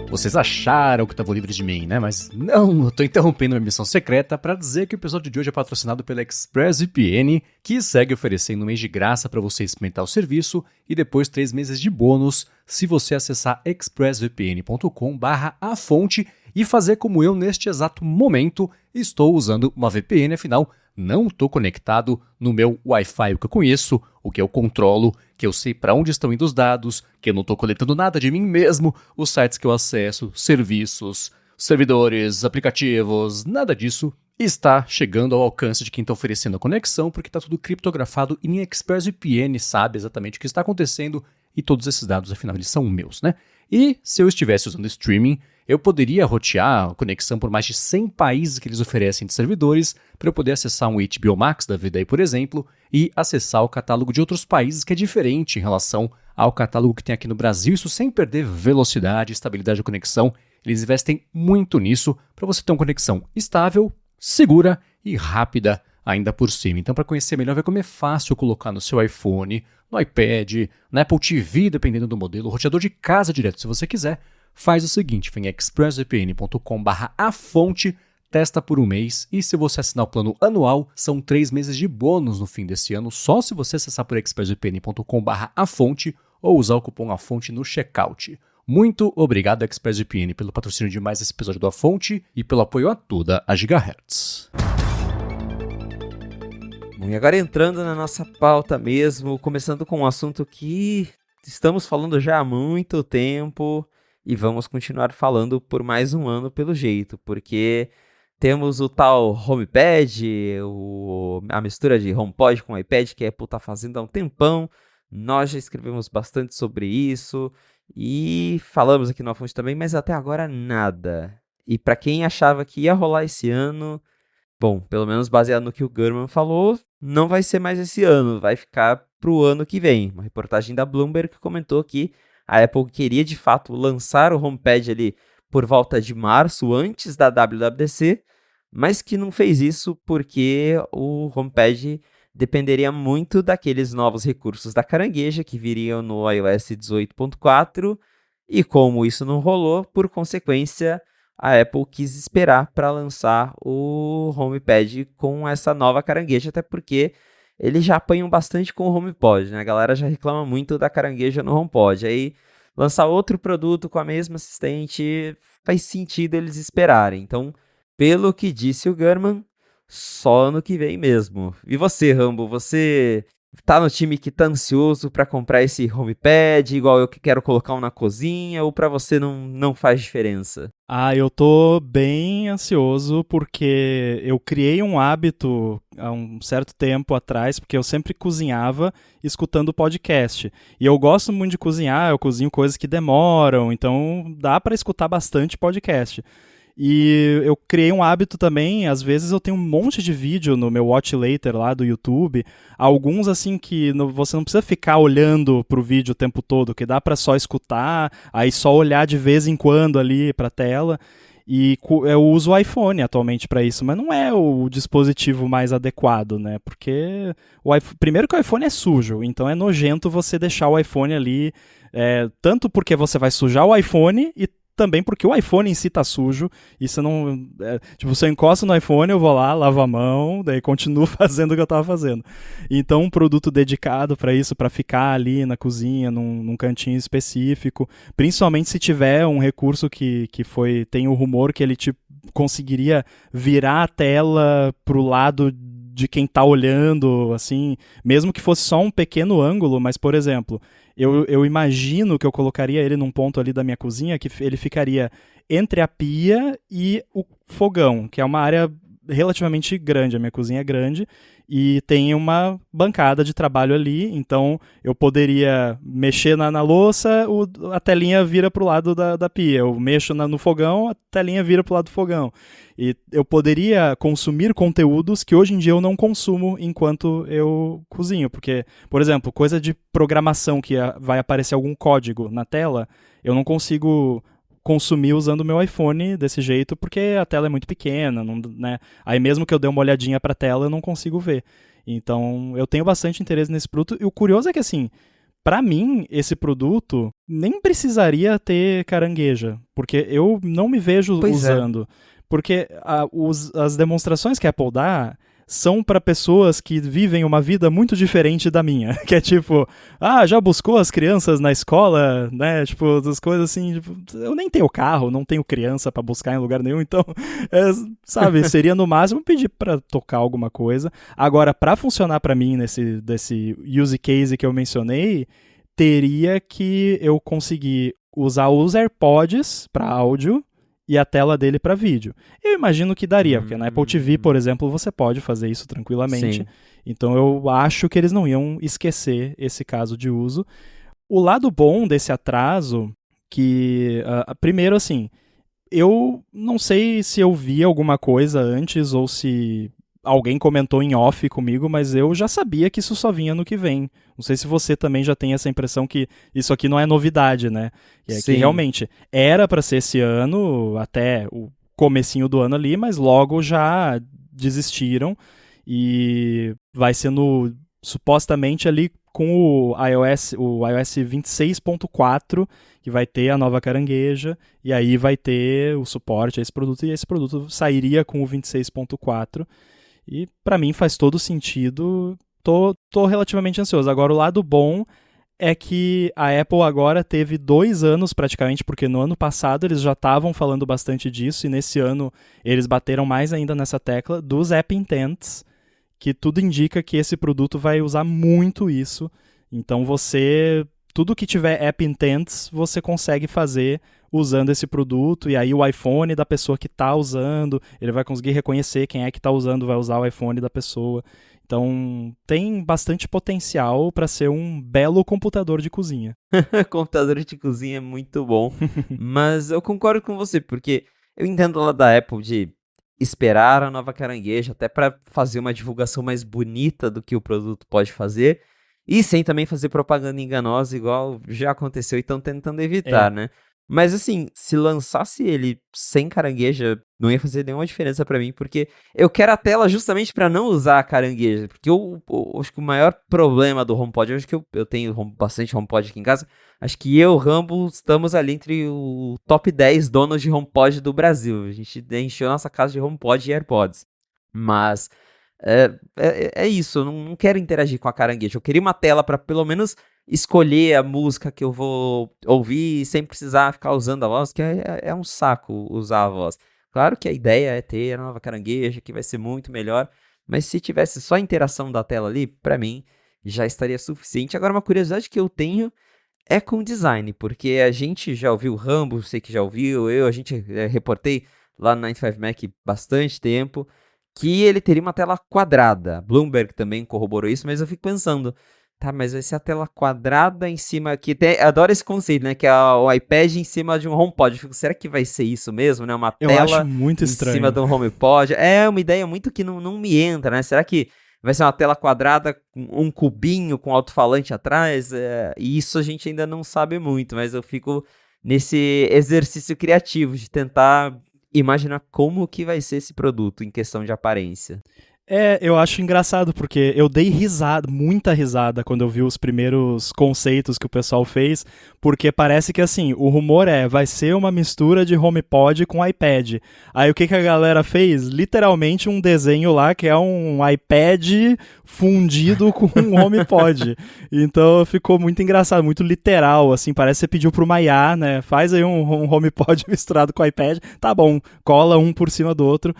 Vocês acharam que estavam livres de mim, né? Mas não, eu tô interrompendo minha missão secreta para dizer que o episódio de hoje é patrocinado pela ExpressVPN, que segue oferecendo um mês de graça para você experimentar o serviço e depois 3 meses de bônus se você acessar expressvpn.com/afonte e fazer como eu neste exato momento estou usando uma VPN, afinal não estou conectado no meu Wi-Fi, o que eu conheço, o que eu controlo, que eu sei para onde estão indo os dados, que eu não estou coletando nada de mim mesmo, os sites que eu acesso, serviços, servidores, aplicativos, nada disso está chegando ao alcance de quem está oferecendo a conexão, porque está tudo criptografado e nem ExpressVPN sabe exatamente o que está acontecendo e todos esses dados, afinal, eles são meus, né? E se eu estivesse usando streaming, eu poderia rotear a conexão por mais de 100 países que eles oferecem de servidores para eu poder acessar um HBO Max da vida aí, por exemplo, e acessar o catálogo de outros países que é diferente em relação ao catálogo que tem aqui no Brasil, isso sem perder velocidade e estabilidade de conexão. Eles investem muito nisso para você ter uma conexão estável, segura e rápida ainda por cima. Então, para conhecer melhor, ver como é fácil colocar no seu iPhone, no iPad, na Apple TV, dependendo do modelo, roteador de casa direto, se você quiser, faz o seguinte, vem em expressvpn.com/afonte, testa por um mês e se você assinar o plano anual, são 3 meses de bônus no fim desse ano, só se você acessar por expressvpn.com/afonte ou usar o cupom AFONTE no checkout. Muito obrigado, ExpressVPN, pelo patrocínio de mais esse episódio do A Fonte e pelo apoio a toda a Gigahertz. Bom, e agora entrando na nossa pauta mesmo, começando com um assunto que estamos falando já há muito tempo e vamos continuar falando por mais um ano pelo jeito, porque temos o tal HomePad, a mistura de HomePod com iPad que a Apple está fazendo há um tempão, nós já escrevemos bastante sobre isso e falamos aqui no A Fonte também, mas até agora nada. E para quem achava que ia rolar esse ano, bom, pelo menos baseado no que o Gurman falou, não vai ser mais esse ano, vai ficar pro ano que vem. Uma reportagem da Bloomberg comentou que a Apple queria de fato lançar o HomePad ali por volta de março, antes da WWDC, mas que não fez isso porque o HomePad dependeria muito daqueles novos recursos da carangueja que viriam no iOS 18.4 e como isso não rolou, por consequência, a Apple quis esperar para lançar o HomePad com essa nova carangueja, até porque eles já apanham bastante com o HomePod, né? A galera já reclama muito da carangueja no HomePod. Aí, lançar outro produto com a mesma assistente faz sentido eles esperarem. Então, pelo que disse o Gurman, só ano que vem mesmo. E você, Rambo, você tá no time que tá ansioso para comprar esse HomePad, igual eu que quero colocar um na cozinha, ou para você não faz diferença? Eu tô bem ansioso porque eu criei um hábito há um certo tempo atrás, porque eu sempre cozinhava escutando podcast. E eu gosto muito de cozinhar, eu cozinho coisas que demoram, então dá para escutar bastante podcast. E eu criei um hábito também, às vezes eu tenho um monte de vídeo no meu Watch Later lá do YouTube, alguns assim que você não precisa ficar olhando pro vídeo o tempo todo, que dá pra só escutar, aí só olhar de vez em quando ali pra tela. E eu uso o iPhone atualmente para isso, mas não é o dispositivo mais adequado, né? Porque primeiro que o iPhone é sujo, então é nojento você deixar o iPhone ali, tanto porque você vai sujar o iPhone e também porque o iPhone em si tá sujo, e você não... tipo, você encosta no iPhone, eu vou lá, lavo a mão, daí continuo fazendo o que eu tava fazendo. Então, um produto dedicado para isso, para ficar ali na cozinha, num cantinho específico, principalmente se tiver um recurso que tem o rumor que ele conseguiria virar a tela pro lado de quem tá olhando, assim, mesmo que fosse só um pequeno ângulo, mas, por exemplo... Eu imagino que eu colocaria ele num ponto ali da minha cozinha que ele ficaria entre a pia e o fogão, que é uma área relativamente grande. A minha cozinha é grande e tem uma bancada de trabalho ali, então eu poderia mexer na louça, a telinha vira pro lado da pia. Eu mexo no fogão, a telinha vira pro lado do fogão. E eu poderia consumir conteúdos que hoje em dia eu não consumo enquanto eu cozinho. Porque, por exemplo, coisa de programação que vai aparecer algum código na tela, eu não consigo consumir usando o meu iPhone desse jeito, porque a tela é muito pequena, né? Aí mesmo que eu dê uma olhadinha pra tela, eu não consigo ver. Então, eu tenho bastante interesse nesse produto. E o curioso é que, assim, pra mim, esse produto nem precisaria ter carangueja, porque eu não me vejo usando. Porque as demonstrações que a Apple dá são para pessoas que vivem uma vida muito diferente da minha. Que é tipo, já buscou as crianças na escola, né? Tipo, as coisas assim. Tipo, eu nem tenho carro, não tenho criança para buscar em lugar nenhum, então, sabe, seria no máximo pedir para tocar alguma coisa. Agora, para funcionar para mim desse use case que eu mencionei, teria que eu conseguir usar os AirPods para áudio e a tela dele para vídeo. Eu imagino que daria, porque na Apple TV, por exemplo, você pode fazer isso tranquilamente. Sim. Então eu acho que eles não iam esquecer esse caso de uso. O lado bom desse atraso, que, primeiro assim, eu não sei se eu vi alguma coisa antes ou se alguém comentou em off comigo, mas eu já sabia que isso só vinha no que vem. Não sei se você também já tem essa impressão que isso aqui não é novidade, né? É que Sim. realmente era para ser esse ano, até o comecinho do ano ali, mas logo já desistiram e vai sendo supostamente ali com o iOS 26.4, que vai ter a nova carangueja, e aí vai ter o suporte a esse produto, e esse produto sairia com o 26.4. E pra mim faz todo sentido. Tô relativamente ansioso. Agora, o lado bom é que a Apple agora teve 2 anos praticamente, porque no ano passado eles já estavam falando bastante disso, e nesse ano eles bateram mais ainda nessa tecla dos App Intents, que tudo indica que esse produto vai usar muito isso. Então tudo que tiver App Intents, você consegue fazer usando esse produto, e aí o iPhone da pessoa que está usando, ele vai conseguir reconhecer quem é que está usando, vai usar o iPhone da pessoa. Então tem bastante potencial para ser um belo computador de cozinha. Computador de cozinha é muito bom, mas eu concordo com você, porque eu entendo lá da Apple de esperar a nova carangueja até para fazer uma divulgação mais bonita do que o produto pode fazer, e sem também fazer propaganda enganosa, igual já aconteceu e estão tentando evitar, né? Mas assim, se lançasse ele sem carangueja, não ia fazer nenhuma diferença pra mim, porque eu quero a tela justamente pra não usar a carangueja. Porque eu acho que o maior problema do HomePod, eu acho que eu tenho bastante HomePod aqui em casa, acho que eu, Rambo, estamos ali entre o top 10 donos de HomePod do Brasil. A gente encheu nossa casa de HomePod e AirPods. Mas é isso, eu não quero interagir com a carangueja. Eu queria uma tela pra pelo menos escolher a música que eu vou ouvir sem precisar ficar usando a voz, que é um saco usar a voz. Claro que a ideia é ter a nova carangueja, que vai ser muito melhor, mas se tivesse só a interação da tela ali, pra mim, já estaria suficiente. Agora, uma curiosidade que eu tenho é com o design, porque a gente já ouviu o Rambo, sei que já ouviu, a gente reportei lá no 95 Mac bastante tempo, que ele teria uma tela quadrada. Bloomberg também corroborou isso, mas eu fico pensando, tá, mas vai ser a tela quadrada em cima, que adoro esse conceito, né, que é o iPad em cima de um HomePod. Eu fico, será que vai ser isso mesmo, né, uma Eu acho tela muito em cima estranho. de um HomePod? É uma ideia muito que não me entra, né, será que vai ser uma tela quadrada com um cubinho com alto-falante atrás? E isso a gente ainda não sabe muito, mas eu fico nesse exercício criativo de tentar imaginar como que vai ser esse produto em questão de aparência. Eu acho engraçado, porque eu dei risada, muita risada, quando eu vi os primeiros conceitos que o pessoal fez, porque parece que, assim, o rumor vai ser uma mistura de HomePod com iPad. Aí o que a galera fez? Literalmente um desenho lá que é um iPad fundido com um HomePod. Então ficou muito engraçado, muito literal, assim, parece que você pediu pro Maiá, né, faz aí um HomePod misturado com iPad, tá bom, cola um por cima do outro.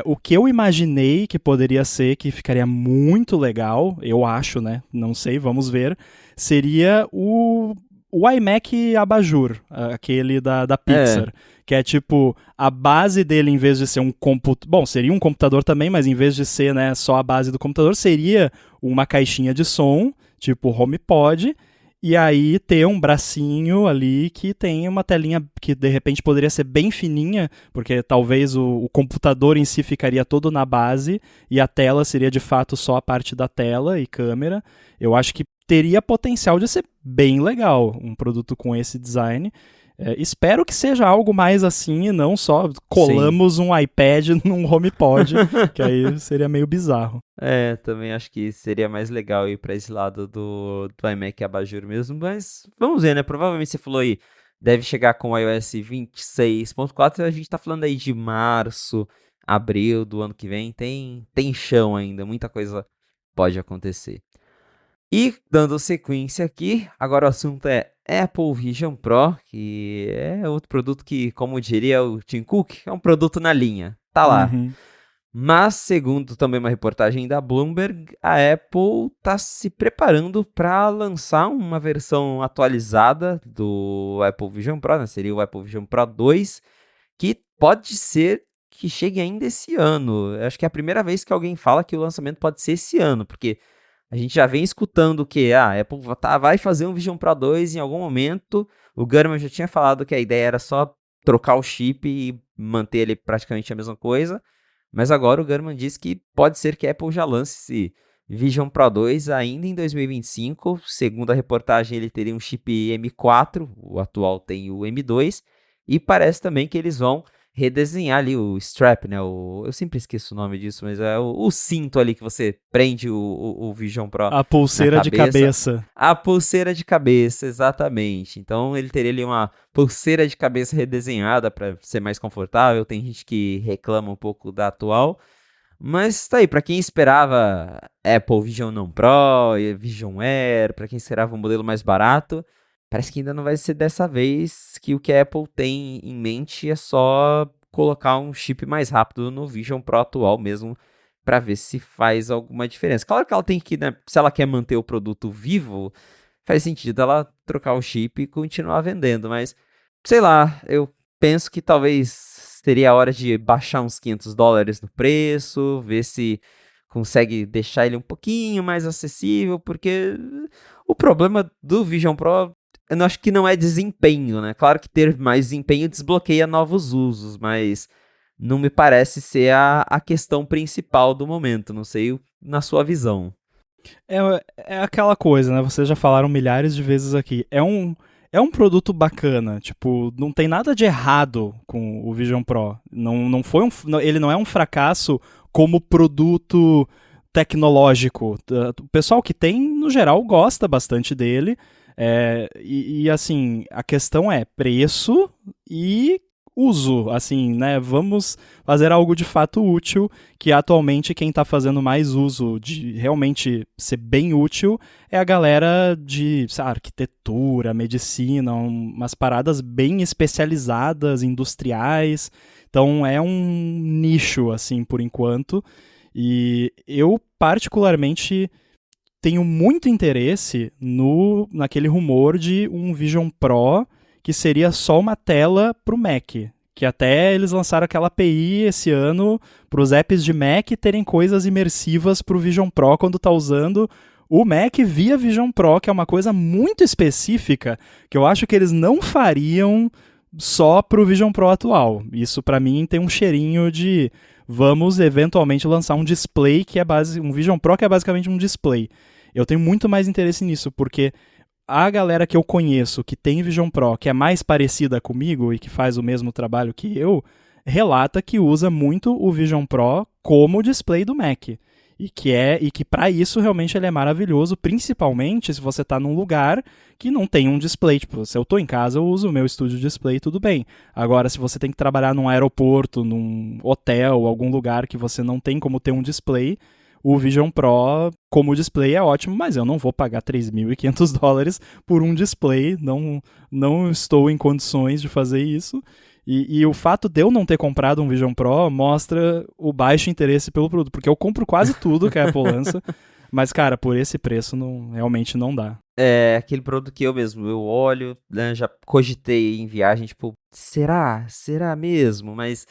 O que eu imaginei que poderia ser, que ficaria muito legal, eu acho, né? Não sei, vamos ver. Seria o iMac Abajur, aquele da Pixar. Que é tipo, a base dele, em vez de ser um computador. Bom, seria um computador também, mas em vez de ser, né, só a base do computador, seria uma caixinha de som, tipo HomePod. E aí ter um bracinho ali que tem uma telinha que de repente poderia ser bem fininha, porque talvez o computador em si ficaria todo na base e a tela seria de fato só a parte da tela e câmera. Eu acho que teria potencial de ser bem legal um produto com esse design. Espero que seja algo mais assim e não só colamos um iPad num HomePod, que aí seria meio bizarro. Também acho que seria mais legal ir pra esse lado do iMac Abajur mesmo, mas vamos ver, né? Provavelmente você falou aí, deve chegar com o iOS 26.4, a gente tá falando aí de março, abril do ano que vem, tem chão ainda, muita coisa pode acontecer. E dando sequência aqui, agora o assunto é Apple Vision Pro, que é outro produto que, como diria o Tim Cook, é um produto na linha, tá lá. Uhum. Mas, segundo também uma reportagem da Bloomberg, a Apple está se preparando para lançar uma versão atualizada do Apple Vision Pro, né? Seria o Apple Vision Pro 2, que pode ser que chegue ainda esse ano. Eu acho que é a primeira vez que alguém fala que o lançamento pode ser esse ano, porque a gente já vem escutando que a Apple vai fazer um Vision Pro 2 em algum momento. O Gurman já tinha falado que a ideia era só trocar o chip e manter ele praticamente a mesma coisa. Mas agora o Gurman diz que pode ser que a Apple já lance esse Vision Pro 2 ainda em 2025. Segundo a reportagem, ele teria um chip M4, o atual tem o M2. E parece também que eles vão redesenhar ali o strap, né? Eu sempre esqueço o nome disso, mas é o cinto ali que você prende o Vision Pro A pulseira de cabeça. A pulseira de cabeça, exatamente. Então ele teria ali uma pulseira de cabeça redesenhada para ser mais confortável. Tem gente que reclama um pouco da atual. Mas tá aí, para quem esperava Apple Vision não Pro, Vision Air, para quem esperava um modelo mais barato, parece que ainda não vai ser dessa vez, que o que a Apple tem em mente é só colocar um chip mais rápido no Vision Pro atual mesmo, para ver se faz alguma diferença. Claro que ela tem que, né, se ela quer manter o produto vivo, faz sentido ela trocar o chip e continuar vendendo, mas sei lá, eu penso que talvez seria a hora de baixar uns $500 no preço, ver se consegue deixar ele um pouquinho mais acessível, porque o problema do Vision Pro, eu acho que não é desempenho, né? Claro que ter mais desempenho desbloqueia novos usos, mas não me parece ser a questão principal do momento, não sei na sua visão. É aquela coisa, né? Vocês já falaram milhares de vezes aqui. É um produto bacana, tipo, não tem nada de errado com o Vision Pro. Não foi ele não é um fracasso como produto tecnológico. O pessoal que tem, no geral, gosta bastante dele. Assim, a questão é preço e uso, assim, né? Vamos fazer algo de fato útil, que atualmente quem está fazendo mais uso de realmente ser bem útil é a galera de arquitetura, medicina, umas paradas bem especializadas, industriais. Então é um nicho, assim, por enquanto. E eu, particularmente, tenho muito interesse naquele rumor de um Vision Pro que seria só uma tela pro Mac. Que até eles lançaram aquela API esse ano para os apps de Mac terem coisas imersivas pro Vision Pro quando tá usando o Mac via Vision Pro, que é uma coisa muito específica, que eu acho que eles não fariam só pro Vision Pro atual. Isso para mim tem um cheirinho de vamos eventualmente lançar um display que é um Vision Pro que é basicamente um display. Eu tenho muito mais interesse nisso, porque a galera que eu conheço que tem Vision Pro, que é mais parecida comigo e que faz o mesmo trabalho que eu, relata que usa muito o Vision Pro como display do Mac. E que para isso realmente ele é maravilhoso, principalmente se você está num lugar que não tem um display. Tipo, se eu estou em casa, eu uso o meu estúdio display, tudo bem. Agora, se você tem que trabalhar num aeroporto, num hotel, algum lugar que você não tem como ter um display, o Vision Pro como display é ótimo, mas eu não vou pagar $3.500 por um display, não estou em condições de fazer isso. E o fato de eu não ter comprado um Vision Pro mostra o baixo interesse pelo produto, porque eu compro quase tudo que a Apple lança, mas, cara, por esse preço realmente não dá. É aquele produto que eu olho, né, já cogitei em viagem, tipo, será mesmo? Mas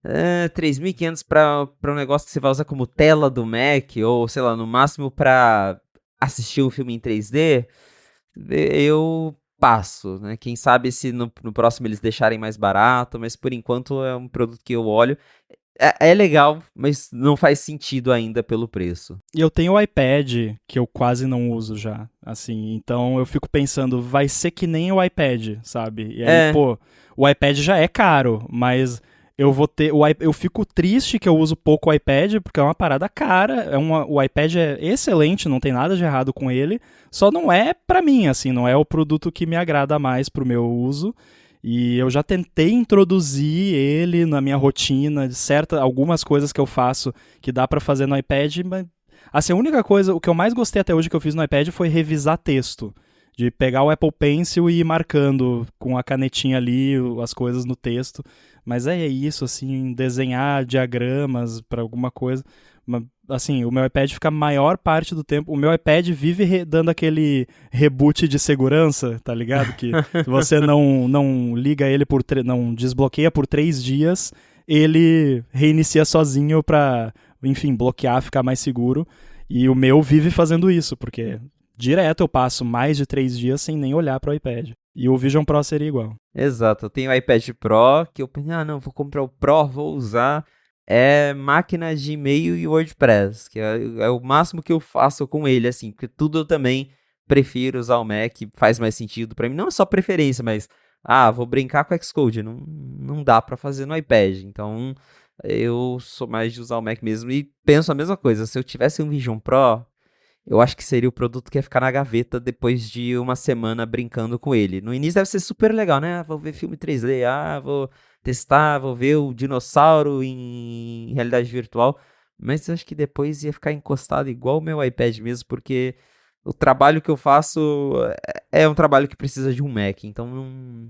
$3.500 para um negócio que você vai usar como tela do Mac, ou sei lá, no máximo para assistir um filme em 3D, eu passo, né? Quem sabe se no próximo eles deixarem mais barato, mas por enquanto é um produto que eu olho. É legal, mas não faz sentido ainda pelo preço. E eu tenho o iPad, que eu quase não uso já, assim, então eu fico pensando, vai ser que nem o iPad, sabe? E aí, pô, o iPad já é caro, mas eu vou ter. Eu fico triste que eu uso pouco o iPad, porque é uma parada cara. O iPad é excelente, não tem nada de errado com ele. Só não é pra mim, assim, não é o produto que me agrada mais pro meu uso. E eu já tentei introduzir ele na minha rotina, de algumas coisas que eu faço que dá pra fazer no iPad, mas assim, a única coisa, o que eu mais gostei até hoje que eu fiz no iPad foi revisar texto. De pegar o Apple Pencil e ir marcando com a canetinha ali as coisas no texto. Mas é isso, assim, desenhar diagramas para alguma coisa. Assim, o meu iPad fica a maior parte do tempo. O meu iPad vive dando aquele reboot de segurança, tá ligado? Que se você não liga ele não desbloqueia por 3 dias, ele reinicia sozinho pra, enfim, bloquear, ficar mais seguro. E o meu vive fazendo isso, porque direto eu passo mais de 3 dias sem nem olhar pro iPad. E o Vision Pro seria igual. Exato, eu tenho o iPad Pro, que eu pensei, não, vou comprar o Pro, vou usar. É máquina de e-mail e WordPress, que é o máximo que eu faço com ele, assim, porque tudo eu também prefiro usar o Mac, faz mais sentido pra mim. Não é só preferência, mas, vou brincar com o Xcode, não dá pra fazer no iPad. Então, eu sou mais de usar o Mac mesmo e penso a mesma coisa. Se eu tivesse um Vision Pro, eu acho que seria o produto que ia ficar na gaveta depois de uma semana brincando com ele. No início deve ser super legal, né? Vou ver filme 3D, vou testar, vou ver o dinossauro em realidade virtual. Mas eu acho que depois ia ficar encostado igual o meu iPad mesmo, porque o trabalho que eu faço é um trabalho que precisa de um Mac, então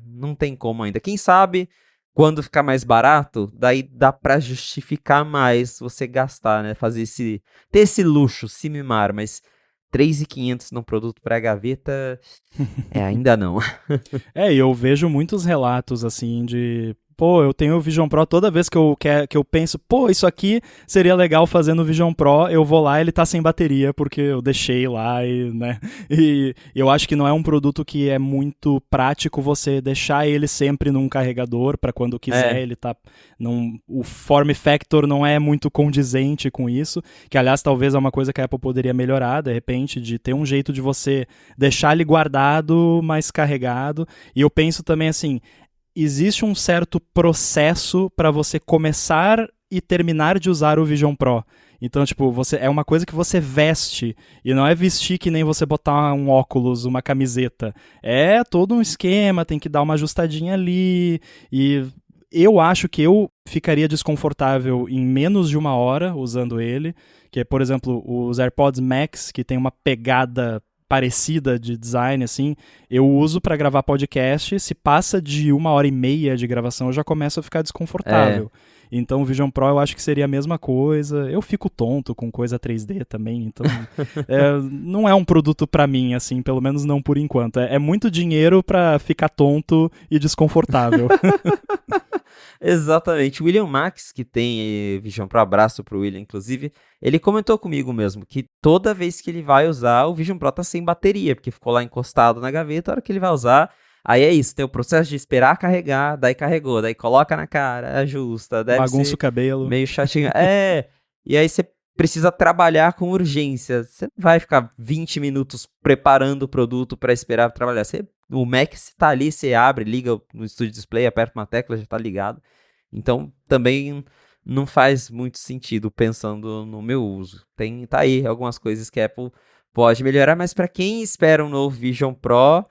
não tem como ainda. Quem sabe, quando ficar mais barato, daí dá pra justificar mais você gastar, né? Ter esse luxo, se mimar, mas 3.500 num produto pra gaveta, ainda não. E eu vejo muitos relatos, assim, de... Pô, eu tenho o Vision Pro, toda vez que eu penso, pô, isso aqui seria legal fazer no Vision Pro, eu vou lá e ele tá sem bateria, porque eu deixei lá e, né, e eu acho que não é um produto que é muito prático você deixar ele sempre num carregador, pra quando quiser ele tá... o form factor não é muito condizente com isso, que aliás talvez é uma coisa que a Apple poderia melhorar, de repente, de ter um jeito de você deixar ele guardado, mais carregado, e eu penso também assim... Existe um certo processo para você começar e terminar de usar o Vision Pro. Então, tipo, é uma coisa que você veste, e não é vestir que nem você botar um óculos, uma camiseta. É todo um esquema, tem que dar uma ajustadinha ali, e eu acho que eu ficaria desconfortável em menos de 1 hora usando ele, que é, por exemplo, os AirPods Max, que tem uma pegada parecida de design, assim, eu uso pra gravar podcast, se passa de 1h30 de gravação, eu já começo a ficar desconfortável. Então o Vision Pro eu acho que seria a mesma coisa. Eu fico tonto com coisa 3D também, então não é um produto pra mim, assim, pelo menos não por enquanto. É muito dinheiro pra ficar tonto e desconfortável. Exatamente. O William Max, que tem Vision Pro, abraço pro William, inclusive, ele comentou comigo mesmo que toda vez que ele vai usar, o Vision Pro tá sem bateria, porque ficou lá encostado na gaveta, a hora que ele vai usar, aí é isso, tem o processo de esperar carregar, daí carregou, daí coloca na cara, ajusta, deve bagunça ser o cabelo. meio chatinho. E aí você precisa trabalhar com urgência. Você não vai ficar 20 minutos preparando o produto para esperar trabalhar. O Mac, se tá ali, você abre, liga no Studio Display, aperta uma tecla, já tá ligado. Então, também não faz muito sentido pensando no meu uso. Tá aí algumas coisas que a Apple pode melhorar, mas para quem espera um novo Vision Pro,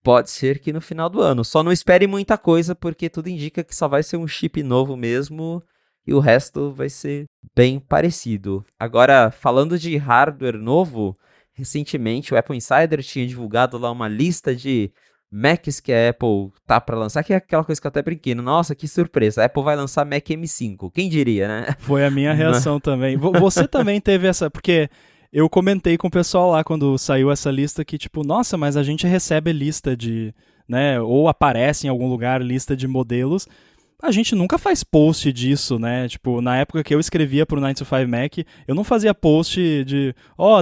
pode ser que no final do ano. Só não espere muita coisa, porque tudo indica que só vai ser um chip novo mesmo e o resto vai ser bem parecido. Agora, falando de hardware novo, recentemente o Apple Insider tinha divulgado lá uma lista de Macs que a Apple tá para lançar, que é aquela coisa que eu até brinquei. Nossa, que surpresa, a Apple vai lançar Mac M5, quem diria, né? Foi a minha reação também. Você também teve essa, porque eu comentei com o pessoal lá quando saiu essa lista que tipo, nossa, mas a gente recebe lista de, né, ou aparece em algum lugar lista de modelos. A gente nunca faz post disso, né? Tipo, na época que eu escrevia pro 9to5 Mac, eu não fazia post de,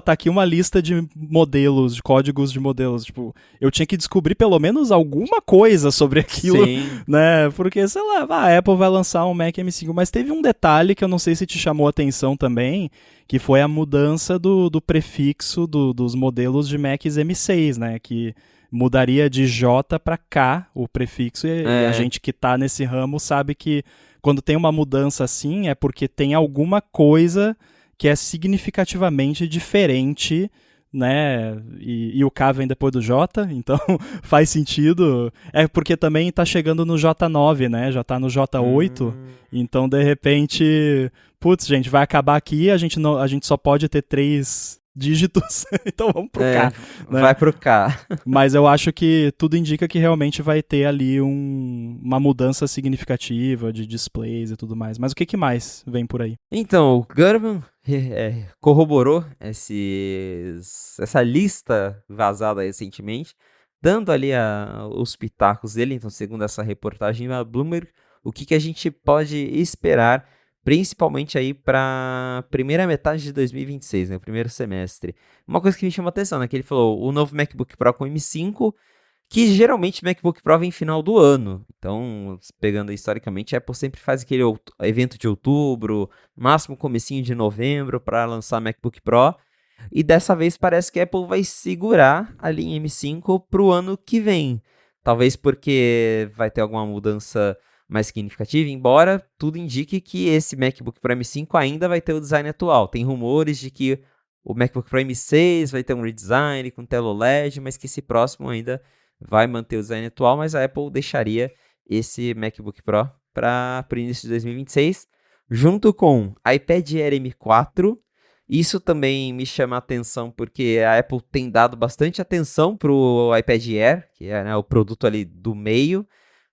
tá aqui uma lista de modelos, de códigos de modelos. Tipo, eu tinha que descobrir pelo menos alguma coisa sobre aquilo, Sim. né? Porque, sei lá, a Apple vai lançar um Mac M5, mas teve um detalhe que eu não sei se te chamou a atenção também, que foi a mudança do prefixo dos modelos de Macs M6, né? Que mudaria de J para K o prefixo, e a gente que tá nesse ramo sabe que quando tem uma mudança assim é porque tem alguma coisa que é significativamente diferente né? E o K vem depois do J, então faz sentido. É porque também tá chegando no J9, né? Já tá no J8, então de repente, putz, gente, vai acabar aqui, a gente só pode ter 3 dígitos, então vamos pro K, né? Vai pro K. Mas eu acho que tudo indica que realmente vai ter ali uma mudança significativa de displays e tudo mais. Mas o que mais vem por aí? Então, o Gurman corroborou essa lista vazada recentemente, dando ali os pitacos dele. Então, segundo essa reportagem da Bloomberg, o que a gente pode esperar, principalmente aí para a primeira metade de 2026, né, o primeiro semestre. Uma coisa que me chamou a atenção, né, que ele falou o novo MacBook Pro com M5, que geralmente MacBook Pro vem final do ano. Então, pegando historicamente, a Apple sempre faz aquele evento de outubro, máximo comecinho de novembro para lançar MacBook Pro. E dessa vez parece que a Apple vai segurar a linha M5 para o ano que vem. Talvez porque vai ter alguma mudança mais significativa, embora tudo indique que esse MacBook Pro M5 ainda vai ter o design atual. Tem rumores de que o MacBook Pro M6 vai ter um redesign com tela OLED, mas que esse próximo ainda vai manter o design atual, mas a Apple deixaria esse MacBook Pro para o início de 2026, junto com iPad Air M4. Isso também me chama a atenção porque a Apple tem dado bastante atenção para o iPad Air, que é, né, o produto ali do meio,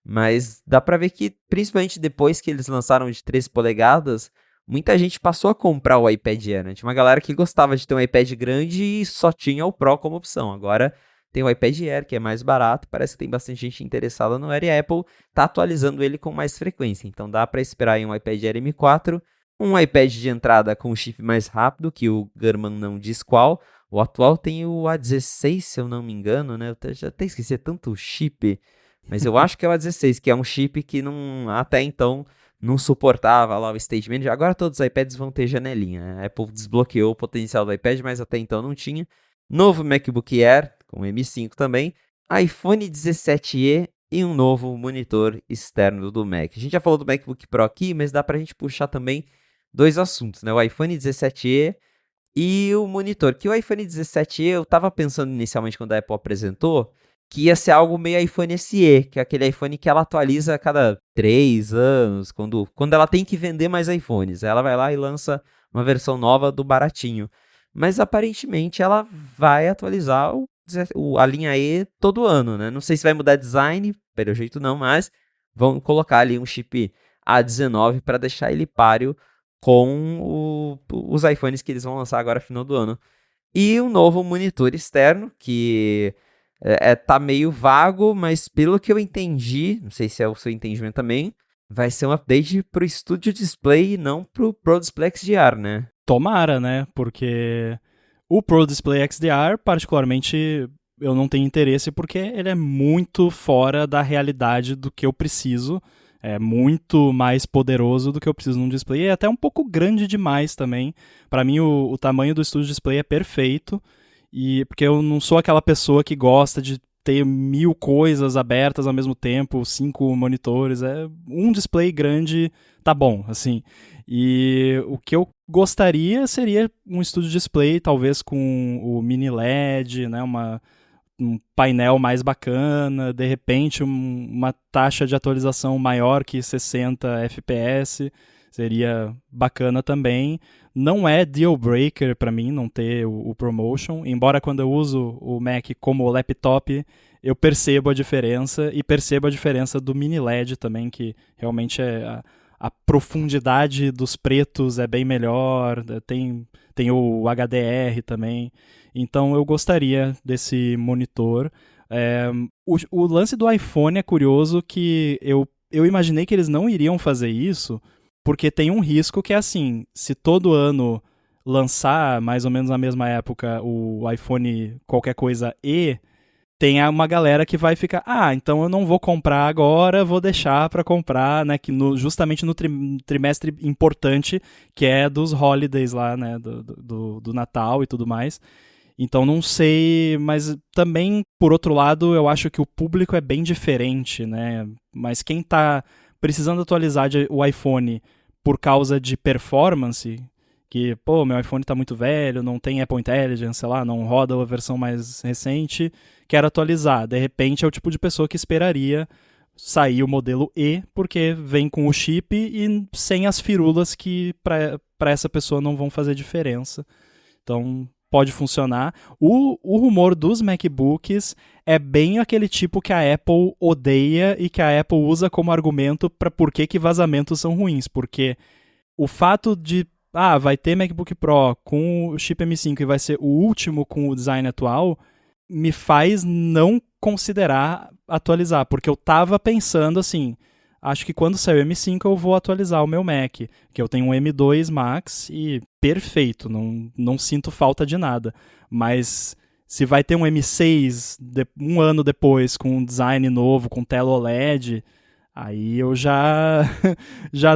mas dá para ver que, principalmente depois que eles lançaram de 13 polegadas, muita gente passou a comprar o iPad Air, né? Tinha uma galera que gostava de ter um iPad grande e só tinha o Pro como opção. Agora tem o iPad Air, que é mais barato, parece que tem bastante gente interessada no Air, e a Apple está atualizando ele com mais frequência. Então dá para esperar aí um iPad Air M4, um iPad de entrada com um chip mais rápido, que o Gurman não diz qual. O atual tem o A16, se eu não me engano, né? Eu já até esqueci, é tanto chip, mas eu acho que é o A16, que é um chip que não, até então não suportava lá o Stage Manager. Agora todos os iPads vão ter janelinha, né? A Apple desbloqueou o potencial do iPad, mas até então não tinha. Novo MacBook Air, com M5 também, iPhone 17e e um novo monitor externo do Mac. A gente já falou do MacBook Pro aqui, mas dá pra gente puxar também 2 assuntos, né? O iPhone 17e e o monitor. Que o iPhone 17e, eu tava pensando inicialmente quando a Apple apresentou, que ia ser algo meio iPhone SE, que é aquele iPhone que ela atualiza a cada 3 anos, quando ela tem que vender mais iPhones. Ela vai lá e lança uma versão nova do baratinho. Mas aparentemente ela vai atualizar a linha E todo ano, né? Não sei se vai mudar design, pelo jeito não, mas vão colocar ali um chip A19 para deixar ele páreo com os iPhones que eles vão lançar agora no final do ano. E um novo monitor externo, que tá meio vago, mas pelo que eu entendi, não sei se é o seu entendimento também, vai ser um update pro Studio Display e não pro Pro Display XDR, né? Tomara, né? Porque o Pro Display XDR, particularmente, eu não tenho interesse porque ele é muito fora da realidade do que eu preciso. É muito mais poderoso do que eu preciso num display. E é até um pouco grande demais também. Para mim, o tamanho do Studio Display é perfeito. E porque eu não sou aquela pessoa que gosta de ter 1000 coisas abertas ao mesmo tempo, 5 monitores. Um display grande tá bom, assim. E o que eu gostaria seria um Studio Display, talvez com o mini LED, né, um painel mais bacana, de repente uma taxa de atualização maior que 60 FPS, seria bacana também. Não é deal breaker para mim não ter o ProMotion, embora quando eu uso o Mac como laptop, eu percebo a diferença, e percebo a diferença do mini LED também, que realmente a profundidade dos pretos é bem melhor, tem o HDR também. Então eu gostaria desse monitor. O lance do iPhone é curioso, que eu imaginei que eles não iriam fazer isso, porque tem um risco que é assim, se todo ano lançar, mais ou menos na mesma época, o iPhone qualquer coisa tem uma galera que vai ficar, então eu não vou comprar agora, vou deixar para comprar, né, que justamente no trimestre importante, que é dos holidays lá, né, do Natal e tudo mais. Então não sei, mas também, por outro lado, eu acho que o público é bem diferente, né, mas quem tá precisando atualizar o iPhone por causa de performance, que, pô, meu iPhone tá muito velho, não tem Apple Intelligence, sei lá, não roda a versão mais recente, quero atualizar. De repente é o tipo de pessoa que esperaria sair o modelo E, porque vem com o chip e sem as firulas que para essa pessoa não vão fazer diferença. Então, pode funcionar. O rumor dos MacBooks é bem aquele tipo que a Apple odeia e que a Apple usa como argumento para por que vazamentos são ruins. Porque o fato de vai ter MacBook Pro com o chip M5 e vai ser o último com o design atual, me faz não considerar atualizar, porque eu tava pensando assim, acho que quando sair o M5 eu vou atualizar o meu Mac, que eu tenho um M2 Max e perfeito, não sinto falta de nada, mas se vai ter um M6 um ano depois com um design novo, com tela OLED, aí eu já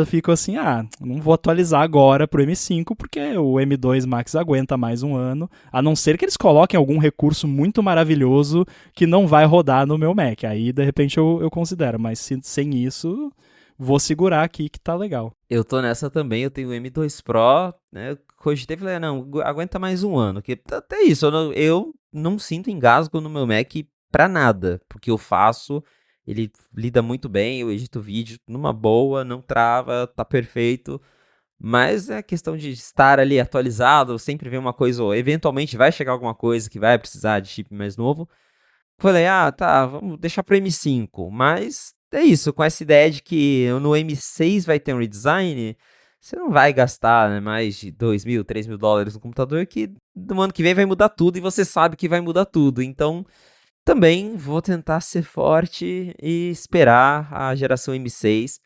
fico assim, não vou atualizar agora pro M5, porque o M2 Max aguenta mais um ano, a não ser que eles coloquem algum recurso muito maravilhoso que não vai rodar no meu Mac. Aí, de repente, eu considero, mas sem isso, vou segurar aqui que tá legal. Eu tô nessa também, eu tenho o M2 Pro, né, cogitei e falei, não, aguenta mais um ano, que até isso, eu não sinto engasgo no meu Mac pra nada, porque eu faço... Ele lida muito bem, eu edito vídeo numa boa, não trava, tá perfeito. Mas é questão de estar ali atualizado, sempre vem uma coisa, ou eventualmente vai chegar alguma coisa que vai precisar de chip mais novo. Falei, tá, vamos deixar pro M5. Mas é isso, com essa ideia de que no M6 vai ter um redesign, você não vai gastar, né, mais de $2.000, $3.000 no computador, que no ano que vem vai mudar tudo e você sabe que vai mudar tudo. Então... Também vou tentar ser forte e esperar a geração M6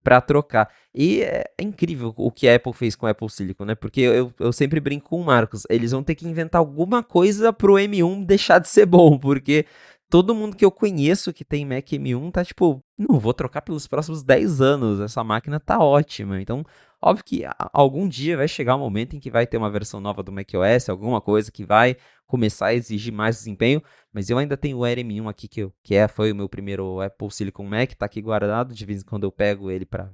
para trocar. E é incrível o que a Apple fez com o Apple Silicon, né? Porque eu sempre brinco com o Marcos. Eles vão ter que inventar alguma coisa pro M1 deixar de ser bom. Porque todo mundo que eu conheço que tem Mac M1 tá tipo, não vou trocar pelos próximos 10 anos. Essa máquina tá ótima. Então, óbvio que algum dia vai chegar um momento em que vai ter uma versão nova do macOS, alguma coisa que vai começar a exigir mais desempenho, mas eu ainda tenho o Air M1 aqui, foi o meu primeiro Apple Silicon Mac, tá aqui guardado, de vez em quando eu pego ele para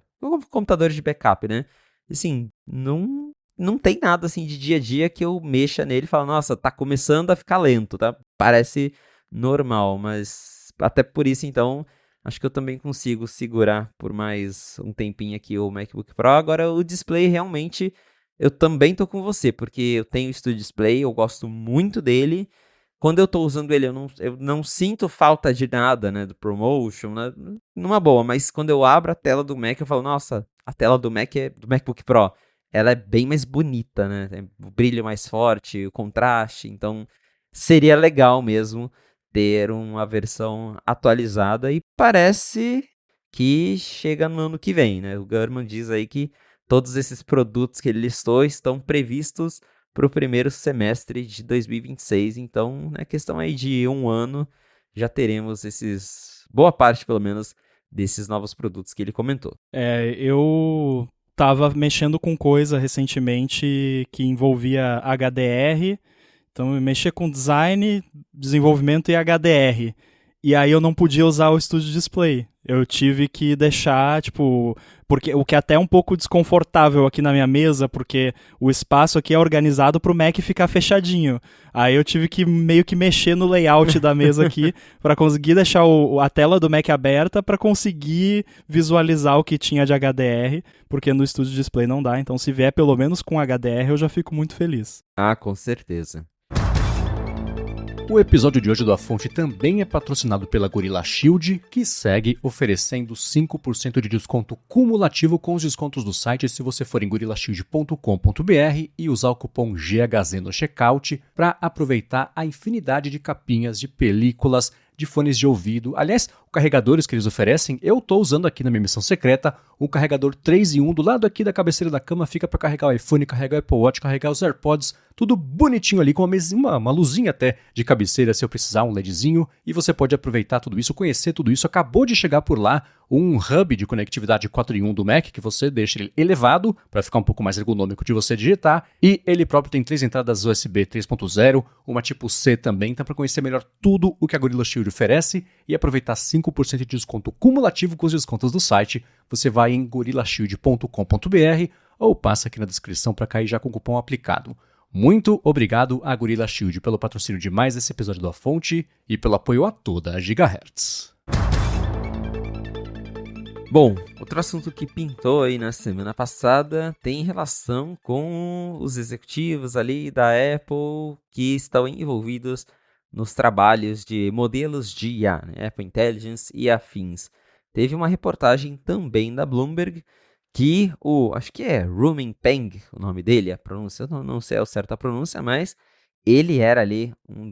computadores de backup, né? Assim, não tem nada assim de dia a dia que eu mexa nele e falo, nossa, tá começando a ficar lento, tá? Parece normal, mas até por isso, então, acho que eu também consigo segurar por mais um tempinho aqui o MacBook Pro. Agora, o display realmente... Eu também tô com você, porque eu tenho o Studio Display, eu gosto muito dele. Quando eu tô usando ele, eu não sinto falta de nada, né, do ProMotion, né, numa boa. Mas quando eu abro a tela do Mac, eu falo, nossa, a tela do do MacBook Pro, ela é bem mais bonita, né, tem o brilho mais forte, o contraste. Então, seria legal mesmo ter uma versão atualizada e parece que chega no ano que vem, né. O Gurman diz aí que todos esses produtos que ele listou estão previstos para o primeiro semestre de 2026. Então, na questão aí de um ano, já teremos boa parte pelo menos, desses novos produtos que ele comentou. Eu tava mexendo com coisa recentemente que envolvia HDR, então eu mexia com design, desenvolvimento e HDR. E aí eu não podia usar o Studio Display. Eu tive que deixar, porque o que é até um pouco desconfortável aqui na minha mesa, porque o espaço aqui é organizado para o Mac ficar fechadinho. Aí eu tive que meio que mexer no layout da mesa aqui para conseguir deixar a tela do Mac aberta para conseguir visualizar o que tinha de HDR, porque no Studio Display não dá. Então se vier pelo menos com HDR eu já fico muito feliz. Ah, com certeza. O episódio de hoje do A Fonte também é patrocinado pela Gorilla Shield, que segue oferecendo 5% de desconto cumulativo com os descontos do site se você for em gorillashield.com.br e usar o cupom GHZ no checkout para aproveitar a infinidade de capinhas de películas, de fones de ouvido. Aliás, os carregadores que eles oferecem, eu estou usando aqui na minha missão secreta, um carregador 3 em 1 do lado aqui da cabeceira da cama, fica para carregar o iPhone, carregar o Apple Watch, carregar os AirPods, tudo bonitinho ali, com uma luzinha até de cabeceira se eu precisar, um LEDzinho, e você pode aproveitar tudo isso, conhecer tudo isso. Acabou de chegar por lá um hub de conectividade 4 em 1 do Mac, que você deixa ele elevado, para ficar um pouco mais ergonômico de você digitar, e ele próprio tem 3 entradas USB 3.0, uma tipo C também, então para conhecer melhor tudo o que a Gorilla Shield oferece e aproveitar 5% de desconto cumulativo com os descontos do site, você vai em gorillashield.com.br, ou passa aqui na descrição para cair já com o cupom aplicado. Muito obrigado a Gorilla Shield pelo patrocínio de mais esse episódio da Fonte e pelo apoio a toda a Gigahertz. Bom, outro assunto que pintou aí na semana passada tem relação com os executivos ali da Apple que estão envolvidos nos trabalhos de modelos de IA, né? Apple Intelligence e afins. Teve uma reportagem também da Bloomberg que acho que é Rumin Peng, o nome dele, a pronúncia, eu não sei a certa pronúncia, mas ele era ali um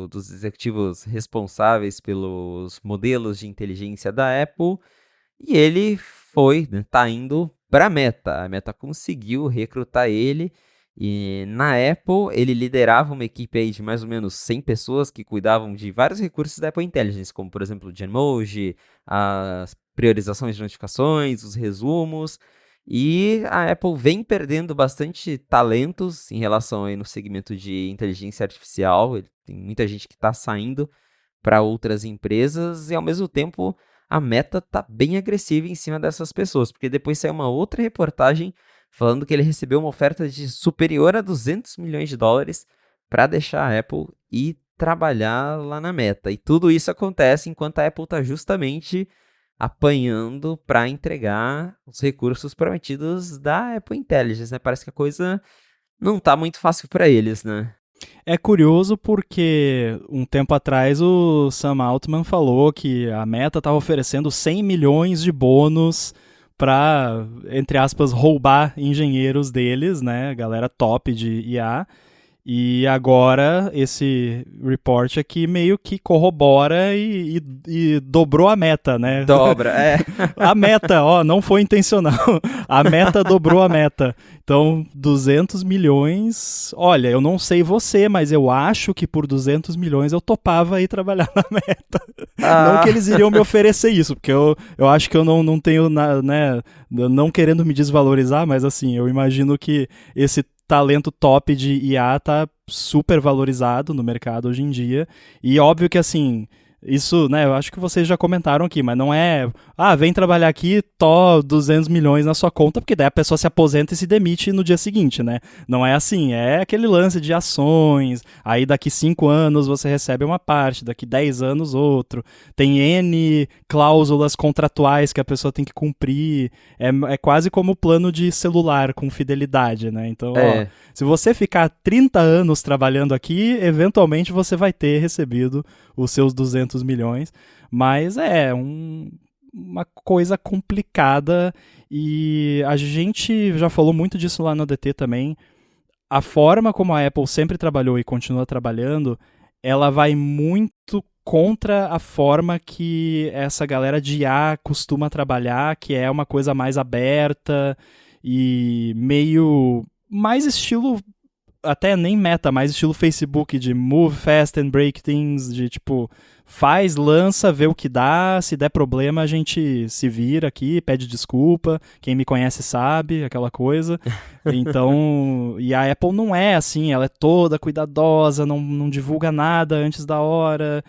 dos executivos responsáveis pelos modelos de inteligência da Apple. E ele tá indo para a Meta. A Meta conseguiu recrutar ele. E na Apple, ele liderava uma equipe aí de mais ou menos 100 pessoas que cuidavam de vários recursos da Apple Intelligence, como por exemplo o Genmoji, as priorizações de notificações, os resumos. E a Apple vem perdendo bastante talentos em relação aí no segmento de inteligência artificial. Tem muita gente que está saindo para outras empresas e ao mesmo tempo a Meta tá bem agressiva em cima dessas pessoas, porque depois saiu uma outra reportagem falando que ele recebeu uma oferta de superior a 200 milhões de dólares para deixar a Apple e trabalhar lá na Meta. E tudo isso acontece enquanto a Apple está justamente apanhando para entregar os recursos prometidos da Apple Intelligence, né? Parece que a coisa não tá muito fácil para eles, né? É curioso porque um tempo atrás o Sam Altman falou que a Meta estava oferecendo 100 milhões de bônus para, entre aspas, roubar engenheiros deles, né, galera top de IA. E agora esse report aqui meio que corrobora e dobrou a meta, né? Dobra, é. A meta, não foi intencional. A meta dobrou a meta. Então, 200 milhões... Olha, eu não sei você, mas eu acho que por 200 milhões eu topava ir trabalhar na Meta. Não que eles iriam me oferecer isso, porque eu acho que eu não tenho, né, não querendo me desvalorizar, mas assim, eu imagino que esse talento top de IA tá super valorizado no mercado hoje em dia. E óbvio que assim, isso, né, eu acho que vocês já comentaram aqui, mas não é, vem trabalhar aqui, 200 milhões na sua conta, porque daí a pessoa se aposenta e se demite no dia seguinte, né? Não é assim, é aquele lance de ações, aí daqui 5 anos você recebe uma parte, daqui 10 anos outro, tem N cláusulas contratuais que a pessoa tem que cumprir, é quase como o plano de celular com fidelidade, né? Então, se você ficar 30 anos trabalhando aqui, eventualmente você vai ter recebido os seus 200 milhões, mas é uma coisa complicada e a gente já falou muito disso lá no ADT também. A forma como a Apple sempre trabalhou e continua trabalhando, ela vai muito contra a forma que essa galera de IA costuma trabalhar, que é uma coisa mais aberta e meio mais estilo, até nem Meta, mais estilo Facebook, de move fast and break things, de tipo, faz, lança, vê o que dá, se der problema a gente se vira aqui, pede desculpa, quem me conhece sabe, aquela coisa. Então, e a Apple não é assim, ela é toda cuidadosa, não divulga nada antes da hora,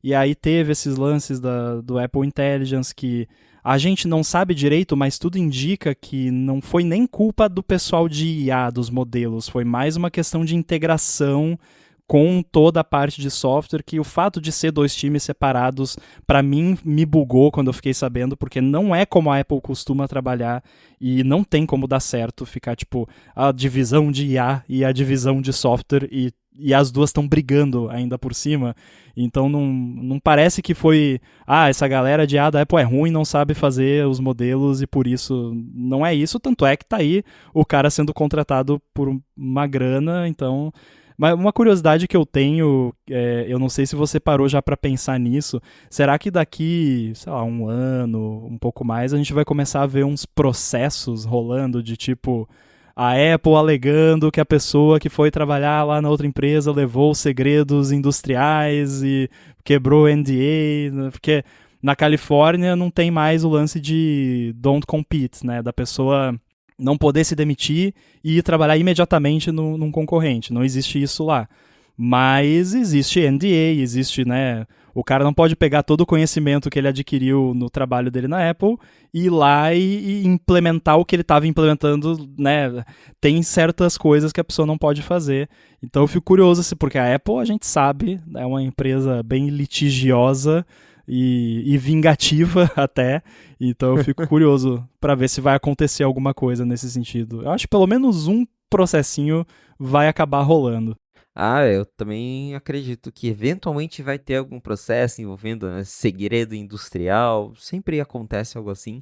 e aí teve esses lances do Apple Intelligence que a gente não sabe direito, mas tudo indica que não foi nem culpa do pessoal de IA, dos modelos, foi mais uma questão de integração com toda a parte de software, que o fato de ser 2 times separados, para mim, me bugou quando eu fiquei sabendo, porque não é como a Apple costuma trabalhar e não tem como dar certo ficar, tipo, a divisão de IA e a divisão de software e as duas estão brigando ainda por cima. Então não parece que foi essa galera de IA da Apple é ruim, não sabe fazer os modelos e por isso não é isso, tanto é que tá aí o cara sendo contratado por uma grana. Então, mas uma curiosidade que eu tenho, eu não sei se você parou já para pensar nisso, será que daqui, sei lá, 1 ano, um pouco mais, a gente vai começar a ver uns processos rolando de tipo a Apple alegando que a pessoa que foi trabalhar lá na outra empresa levou segredos industriais e quebrou NDA, porque na Califórnia não tem mais o lance de don't compete, né, da pessoa não poder se demitir e ir trabalhar imediatamente num concorrente, não existe isso lá. Mas existe NDA, existe, né, O cara não pode pegar todo o conhecimento que ele adquiriu no trabalho dele na Apple e ir lá e implementar o que ele estava implementando, né? Tem certas coisas que a pessoa não pode fazer. Então eu fico curioso, porque a Apple, a gente sabe, é uma empresa bem litigiosa e vingativa até. Então eu fico curioso para ver se vai acontecer alguma coisa nesse sentido. Eu acho que pelo menos um processinho vai acabar rolando. Ah, eu também acredito que eventualmente vai ter algum processo envolvendo, né, segredo industrial. Sempre acontece algo assim,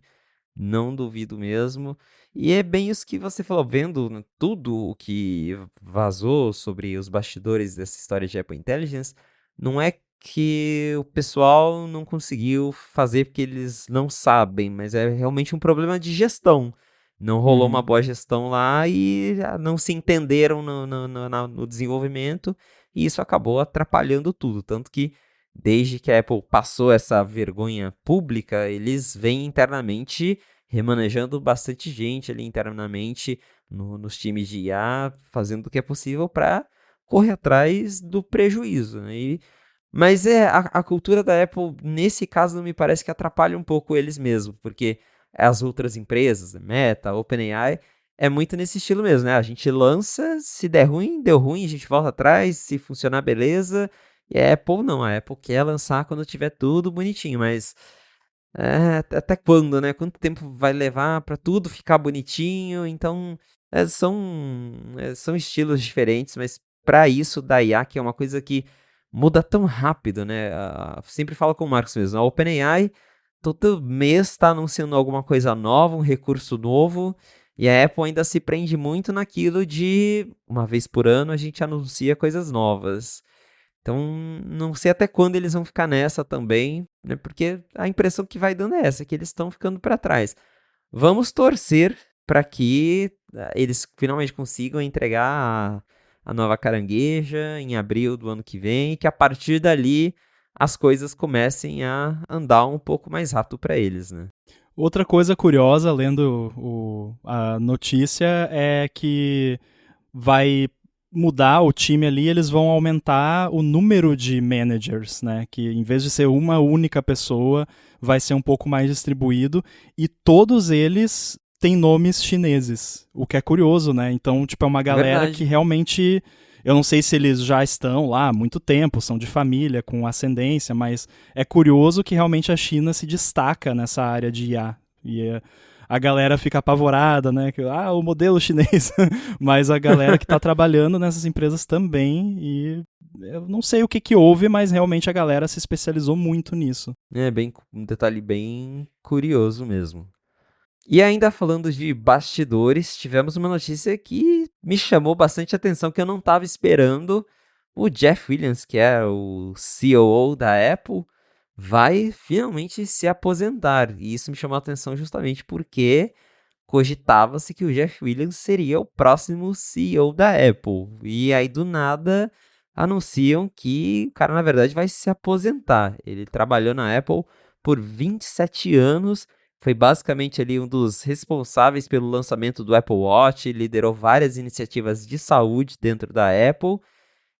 não duvido mesmo. E é bem isso que você falou, vendo, né, tudo o que vazou sobre os bastidores dessa história de Apple Intelligence, não é que o pessoal não conseguiu fazer porque eles não sabem, mas é realmente um problema de gestão. Não rolou uma Uhum. boa gestão lá e não se entenderam no desenvolvimento, e isso acabou atrapalhando tudo. Tanto que, desde que a Apple passou essa vergonha pública, eles vêm internamente remanejando bastante gente ali internamente nos times de IA, fazendo o que é possível para correr atrás do prejuízo, né? Mas a cultura da Apple, nesse caso, não me parece que atrapalha um pouco eles mesmos, porque as outras empresas, Meta, OpenAI, é muito nesse estilo mesmo, né? A gente lança, se der ruim, deu ruim, a gente volta atrás, se funcionar, beleza. E a Apple não, a Apple quer lançar quando tiver tudo bonitinho, mas até quando, né? Quanto tempo vai levar para tudo ficar bonitinho? Então, são estilos diferentes, mas para isso da IA, que é uma coisa que muda tão rápido, né? Sempre falo com o Marcos mesmo, a OpenAI todo mês está anunciando alguma coisa nova, um recurso novo, e a Apple ainda se prende muito naquilo de uma vez por ano a gente anuncia coisas novas. Então, não sei até quando eles vão ficar nessa também, né? Porque a impressão que vai dando é essa, que eles estão ficando para trás. Vamos torcer para que eles finalmente consigam entregar a nova carangueja em abril do ano que vem e que a partir dali as coisas comecem a andar um pouco mais rápido para eles, né? Outra coisa curiosa, lendo a notícia, é que vai mudar o time ali, eles vão aumentar o número de managers, né? Que em vez de ser uma única pessoa, vai ser um pouco mais distribuído e todos eles têm nomes chineses, o que é curioso, né? Então, tipo, é uma galera que Verdade. realmente eu não sei se eles já estão lá há muito tempo, são de família, com ascendência, mas é curioso que realmente a China se destaca nessa área de IA. E a galera fica apavorada, né? Que, o modelo chinês. Mas a galera que está trabalhando nessas empresas também. E eu não sei o que houve, mas realmente a galera se especializou muito nisso. É bem um detalhe bem curioso mesmo. E ainda falando de bastidores, tivemos uma notícia que me chamou bastante atenção, que eu não estava esperando. O Jeff Williams, que é o COO da Apple, vai finalmente se aposentar. E isso me chamou a atenção justamente porque cogitava-se que o Jeff Williams seria o próximo CEO da Apple. E aí, do nada, anunciam que o cara, na verdade, vai se aposentar. Ele trabalhou na Apple por 27 anos, foi basicamente ali um dos responsáveis pelo lançamento do Apple Watch, liderou várias iniciativas de saúde dentro da Apple.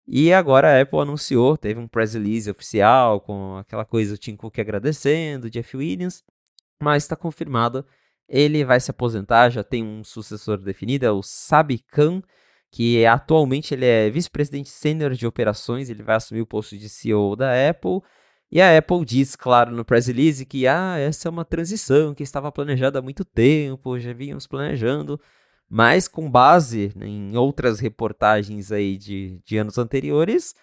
E agora a Apple anunciou, teve um press release oficial com aquela coisa, o Tim Cook agradecendo, o Jeff Williams, mas está confirmado, ele vai se aposentar, já tem um sucessor definido, é o Sabi Khan, que atualmente ele é vice-presidente sênior de operações, ele vai assumir o posto de CEO da Apple, e a Apple diz, claro, no press release que essa é uma transição que estava planejada há muito tempo, já vínhamos planejando, mas com base em outras reportagens aí de anos anteriores,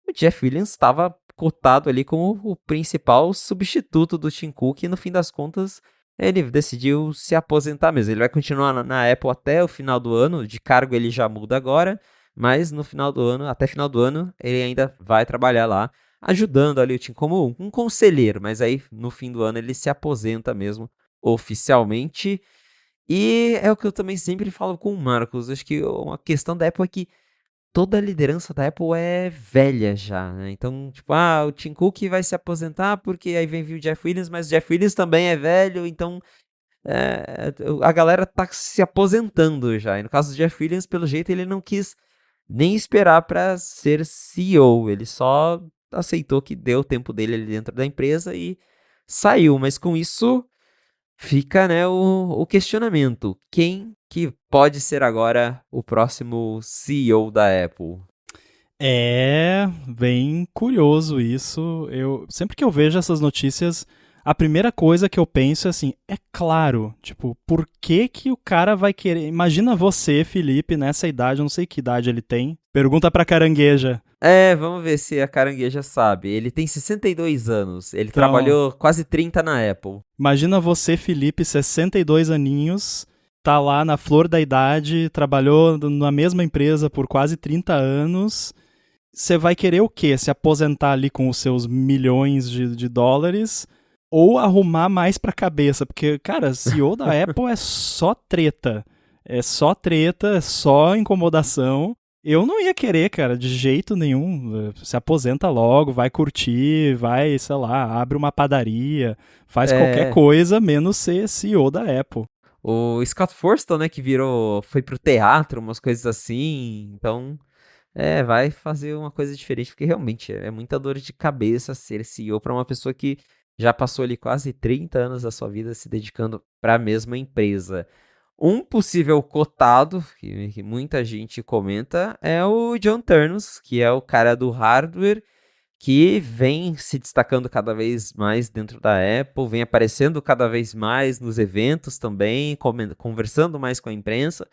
o Jeff Williams estava cotado ali como o principal substituto do Tim Cook e no fim das contas ele decidiu se aposentar mesmo. Ele vai continuar na Apple até o final do ano, de cargo ele já muda agora, mas no final do ano, até final do ano, ele ainda vai trabalhar lá, ajudando ali o Tim como um conselheiro, mas aí no fim do ano ele se aposenta mesmo oficialmente. E é o que eu também sempre falo com o Marcos. Acho que uma questão da Apple é que toda a liderança da Apple é velha já, né? Então, tipo, o Tim Cook vai se aposentar porque aí vem vir o Jeff Williams, mas o Jeff Williams também é velho, então a galera tá se aposentando já. E no caso do Jeff Williams, pelo jeito, ele não quis nem esperar para ser CEO, ele só aceitou que deu o tempo dele ali dentro da empresa e saiu. Mas com isso fica, né, o questionamento. Quem que pode ser agora o próximo CEO da Apple? É bem curioso isso. Sempre que eu vejo essas notícias, a primeira coisa que eu penso é assim, é claro, tipo, por que que o cara vai querer... Imagina você, Felipe, nessa idade, eu não sei que idade ele tem. Pergunta pra Carangueja. Vamos ver se a Carangueja sabe. Ele tem 62 anos. Ele Então, trabalhou quase 30 na Apple. imagina você, Felipe, 62 aninhos, tá lá na flor da idade, trabalhou na mesma empresa por quase 30 anos. Você vai querer o quê? Se aposentar ali com os seus milhões de dólares ou arrumar mais pra cabeça? Porque, cara, CEO da Apple é só treta. É só treta, é só incomodação. Eu não ia querer, cara, de jeito nenhum. Se aposenta logo, vai curtir, vai, sei lá, abre uma padaria, faz qualquer É, coisa, menos ser CEO da Apple. o Scott Forstall, né, que foi pro teatro, umas coisas assim. Então, vai fazer uma coisa diferente, porque realmente é muita dor de cabeça ser CEO para uma pessoa que já passou ali quase 30 anos da sua vida se dedicando para a mesma empresa. Um possível cotado, que muita gente comenta, é o John Ternus, que é o cara do hardware, que vem se destacando cada vez mais dentro da Apple, vem aparecendo cada vez mais nos eventos também, conversando mais com a imprensa,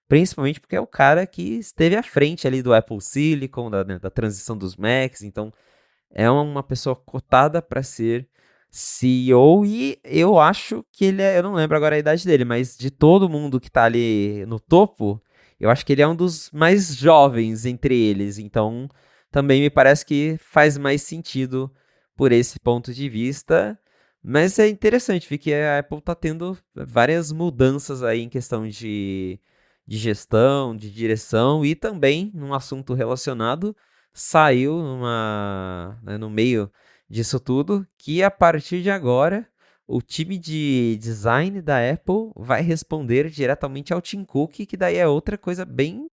principalmente porque é o cara que esteve à frente ali do Apple Silicon, da transição dos Macs, então é uma pessoa cotada para ser CEO e eu acho que eu não lembro agora a idade dele, mas de todo mundo que tá ali no topo, eu acho que ele é um dos mais jovens entre eles, então também me parece que faz mais sentido por esse ponto de vista. Mas é interessante ver que a Apple tá tendo várias mudanças aí em questão de gestão, de direção e também num assunto relacionado saiu no meio disso tudo que a partir de agora o time de design da Apple vai responder diretamente ao Tim Cook, que daí é outra coisa bem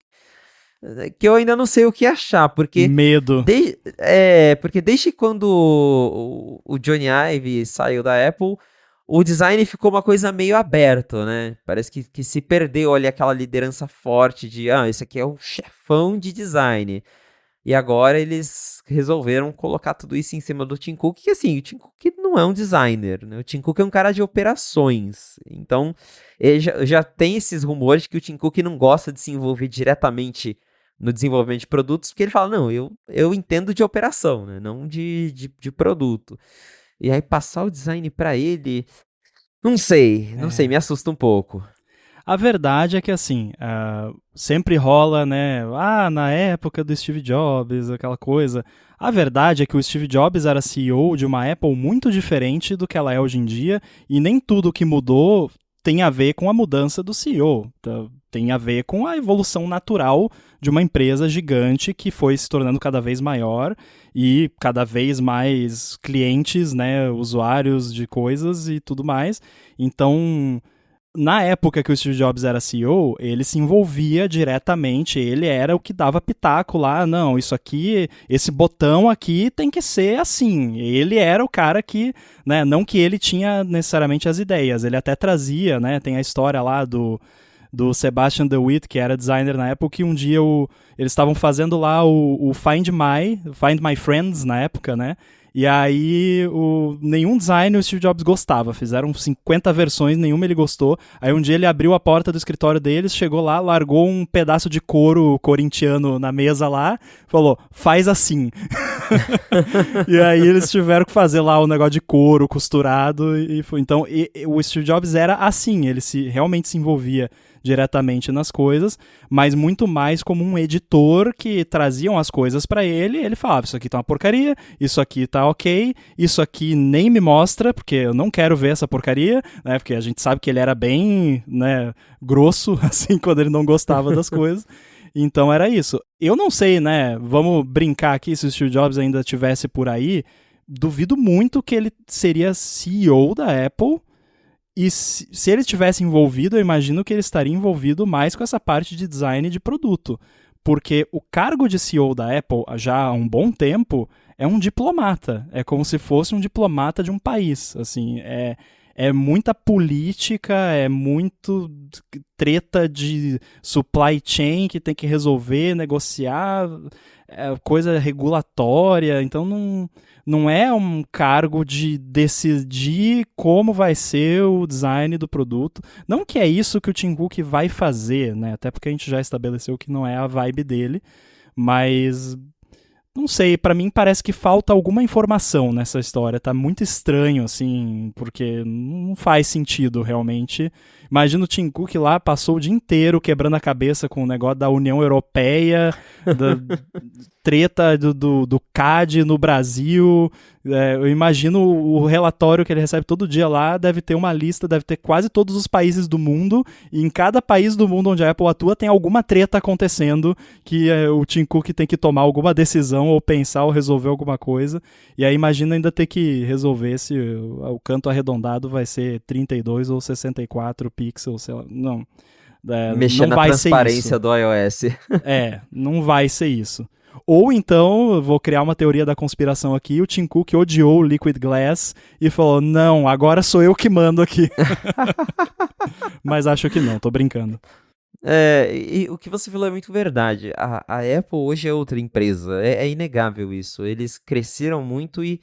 que eu ainda não sei o que achar, Medo. porque desde quando o Johnny Ive saiu da Apple, o design ficou uma coisa meio aberto, né? Parece que se perdeu ali aquela liderança forte de, esse aqui é o chefão de design. E agora eles resolveram colocar tudo isso em cima do Tim Cook, que assim, o Tim Cook não é um designer, né? O Tim Cook é um cara de operações. Então, ele já tem esses rumores que o Tim Cook não gosta de se envolver diretamente no desenvolvimento de produtos, porque ele fala, não, eu entendo de operação, né? Não de produto. E aí passar o design para ele, não sei, me assusta um pouco. A verdade é que, assim, sempre rola, né? Na época do Steve Jobs, aquela coisa. A verdade é que o Steve Jobs era CEO de uma Apple muito diferente do que ela é hoje em dia, e nem tudo que mudou tem a ver com a mudança do CEO. Tem a ver com a evolução natural de uma empresa gigante que foi se tornando cada vez maior e cada vez mais clientes, né, usuários de coisas e tudo mais. Então, na época que o Steve Jobs era CEO, ele se envolvia diretamente, ele era o que dava pitaco lá, não, isso aqui, esse botão aqui tem que ser assim. Ele era o cara que, né, não que ele tinha necessariamente as ideias, ele até trazia, né, tem a história lá do Sebastian DeWitt, que era designer na época, que um dia eles estavam fazendo lá o Find My Friends na época, né? E aí, nenhum design o Steve Jobs gostava. Fizeram 50 versões, nenhuma ele gostou. Aí um dia ele abriu a porta do escritório deles, chegou lá, largou um pedaço de couro corintiano na mesa lá, falou, faz assim. E aí eles tiveram que fazer lá o negócio de couro costurado. Então, o Steve Jobs era assim, ele realmente se envolvia diretamente nas coisas, mas muito mais como um editor que traziam as coisas pra ele, e ele falava, isso aqui tá uma porcaria, isso aqui tá ok, isso aqui nem me mostra, porque eu não quero ver essa porcaria, né, porque a gente sabe que ele era bem, né, grosso, assim, quando ele não gostava das coisas. Então era isso. Eu não sei, né, vamos brincar aqui, se o Steve Jobs ainda estivesse por aí, duvido muito que ele seria CEO da Apple. E se ele estivesse envolvido, eu imagino que ele estaria envolvido mais com essa parte de design de produto. Porque o cargo de CEO da Apple, já há um bom tempo, é um diplomata. É como se fosse um diplomata de um país. Assim, é muita política, é muito treta de supply chain que tem que resolver, negociar, coisa regulatória. Então não é um cargo de decidir como vai ser o design do produto. Não que é isso que o Tim Cook vai fazer, né? Até porque a gente já estabeleceu que não é a vibe dele, mas não sei, pra mim parece que falta alguma informação nessa história. Tá muito estranho, assim, porque não faz sentido realmente. Imagina o Tim Cook lá, passou o dia inteiro quebrando a cabeça com o negócio da União Europeia, da treta do CAD no Brasil. Eu imagino o relatório que ele recebe todo dia lá, deve ter uma lista, deve ter quase todos os países do mundo, e em cada país do mundo onde a Apple atua tem alguma treta acontecendo que o Tim Cook tem que tomar alguma decisão ou pensar ou resolver alguma coisa. E aí imagina ainda ter que resolver se o canto arredondado vai ser 32 ou 64 pixels, sei lá. Não. Mexer Não na vai ser transparência isso. do iOS. Não vai ser isso. Ou então, eu vou criar uma teoria da conspiração aqui, o Tim Cook odiou o Liquid Glass e falou, não, agora sou eu que mando aqui. Mas acho que não, tô brincando. E o que você falou é muito verdade. A Apple hoje é outra empresa, é inegável isso. Eles cresceram muito e,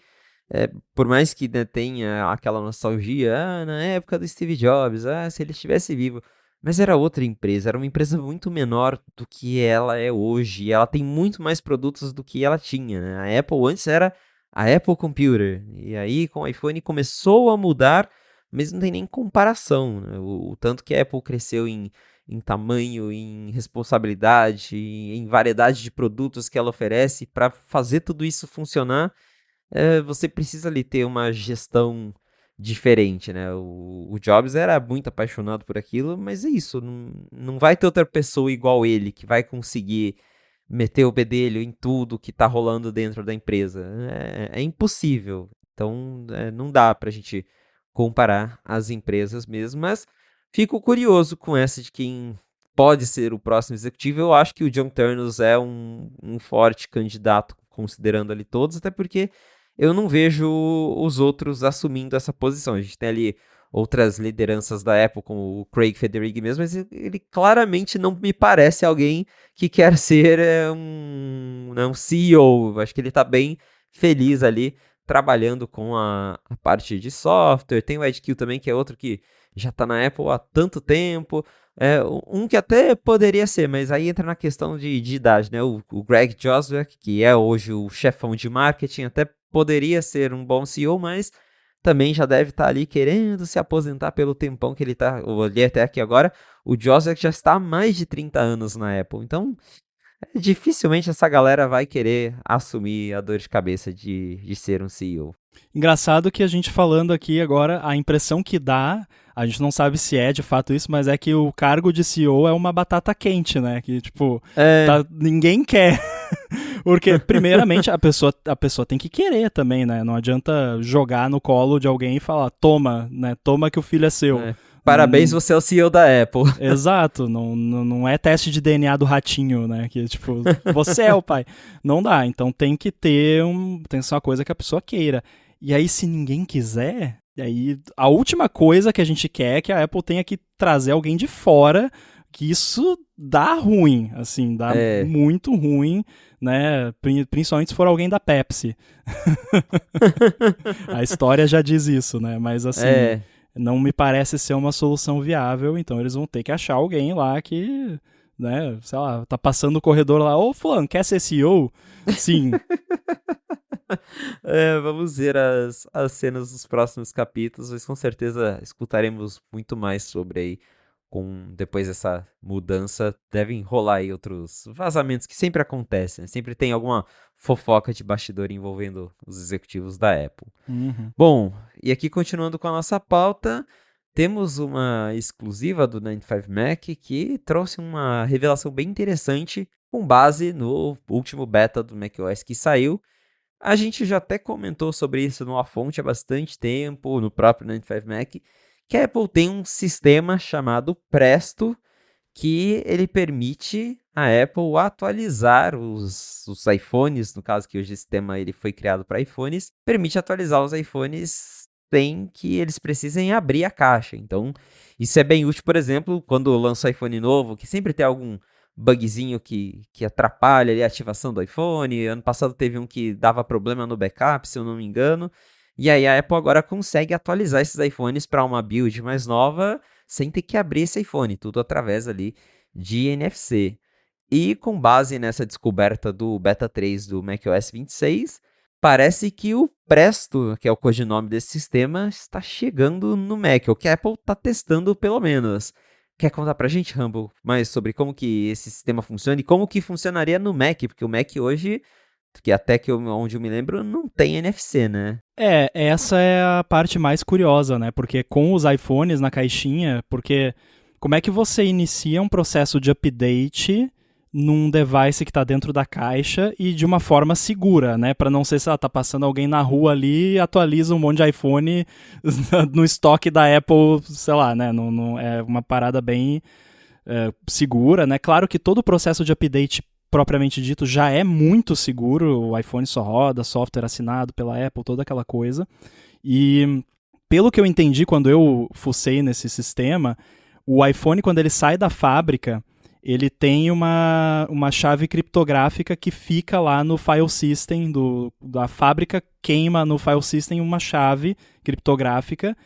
por mais que, né, tenha aquela nostalgia, na época do Steve Jobs, se ele estivesse vivo. Mas era outra empresa, era uma empresa muito menor do que ela é hoje. E ela tem muito mais produtos do que ela tinha, né? A Apple antes era a Apple Computer. E aí com o iPhone começou a mudar, mas não tem nem comparação, né? O tanto que a Apple cresceu em tamanho, em responsabilidade, em variedade de produtos que ela oferece. Para fazer tudo isso funcionar, você precisa ali ter uma gestão diferente, né? O Jobs era muito apaixonado por aquilo, mas é isso, não vai ter outra pessoa igual ele que vai conseguir meter o bedelho em tudo que tá rolando dentro da empresa. É impossível. Então, não dá pra gente comparar as empresas mesmo, mas fico curioso com essa de quem pode ser o próximo executivo. Eu acho que o John Ternus é um forte candidato, considerando ali todos, até porque eu não vejo os outros assumindo essa posição. A gente tem ali outras lideranças da Apple, como o Craig Federighi mesmo, mas ele claramente não me parece alguém que quer ser um CEO. Acho que ele está bem feliz ali, trabalhando com a parte de software. Tem o Ed Kill também, que é outro que já está na Apple há tanto tempo. Um que até poderia ser, mas aí entra na questão de idade, né? O Greg Joswiak, que é hoje o chefão de marketing, até poderia ser um bom CEO, mas também já deve estar ali querendo se aposentar pelo tempão que ele está. Eu olhei até aqui agora, o Joswiak já está há mais de 30 anos na Apple, então dificilmente essa galera vai querer assumir a dor de cabeça de ser um CEO. Engraçado que a gente falando aqui agora, a impressão que dá, a gente não sabe se é de fato isso, mas é que o cargo de CEO é uma batata quente, né? Que, tipo, ninguém quer. Porque, primeiramente, a pessoa tem que querer também, né? Não adianta jogar no colo de alguém e falar, toma, né? Toma que o filho é seu. Parabéns, você é o CEO da Apple. Exato, não é teste de DNA do ratinho, né? Que tipo, você é o pai. Não dá, então tem que tem que ser uma coisa que a pessoa queira. E aí, se ninguém quiser, aí a última coisa que a gente quer é que a Apple tenha que trazer alguém de fora, que isso dá ruim, assim, dá muito ruim, né? Principalmente se for alguém da Pepsi. A história já diz isso, né? Mas assim, não me parece ser uma solução viável, então eles vão ter que achar alguém lá que, né, sei lá, tá passando o corredor lá, ô fulano, quer ser CEO? Sim. Vamos ver as cenas dos próximos capítulos, mas com certeza escutaremos muito mais sobre aí. Depois dessa mudança, devem rolar aí outros vazamentos que sempre acontecem, né? Sempre tem alguma fofoca de bastidor envolvendo os executivos da Apple. Uhum. Bom, e aqui continuando com a nossa pauta, temos uma exclusiva do 95Mac que trouxe uma revelação bem interessante com base no último beta do macOS que saiu. A gente já até comentou sobre isso numa fonte há bastante tempo, no próprio 95Mac, que a Apple tem um sistema chamado Presto, que ele permite a Apple atualizar os iPhones, no caso que hoje o sistema ele foi criado para iPhones, permite atualizar os iPhones sem que eles precisem abrir a caixa. Então, isso é bem útil, por exemplo, quando lança o iPhone novo, que sempre tem algum bugzinho que atrapalha ali a ativação do iPhone. Ano passado teve um que dava problema no backup, se eu não me engano. E aí a Apple agora consegue atualizar esses iPhones para uma build mais nova sem ter que abrir esse iPhone, tudo através ali de NFC. E com base nessa descoberta do Beta 3 do macOS 26, parece que o Presto, que é o codinome desse sistema, está chegando no Mac, ou que a Apple está testando pelo menos. Quer contar pra gente, Rambo, mais sobre como que esse sistema funciona e como que funcionaria no Mac? Porque o Mac hoje, que até que onde eu me lembro, não tem NFC, né? Essa é a parte mais curiosa, né? Porque com os iPhones na caixinha, porque como é que você inicia um processo de update num device que está dentro da caixa e de uma forma segura, né? Para não ser, sei lá, tá passando alguém na rua ali e atualiza um monte de iPhone no estoque da Apple, sei lá, né? Não é uma parada bem segura, né? Claro que todo o processo de update propriamente dito já é muito seguro, o iPhone só roda, software assinado pela Apple, toda aquela coisa. E pelo que eu entendi quando eu fucei nesse sistema, o iPhone, quando ele sai da fábrica, ele tem uma chave criptográfica que fica lá no file system, da fábrica queima no file system uma chave criptográfica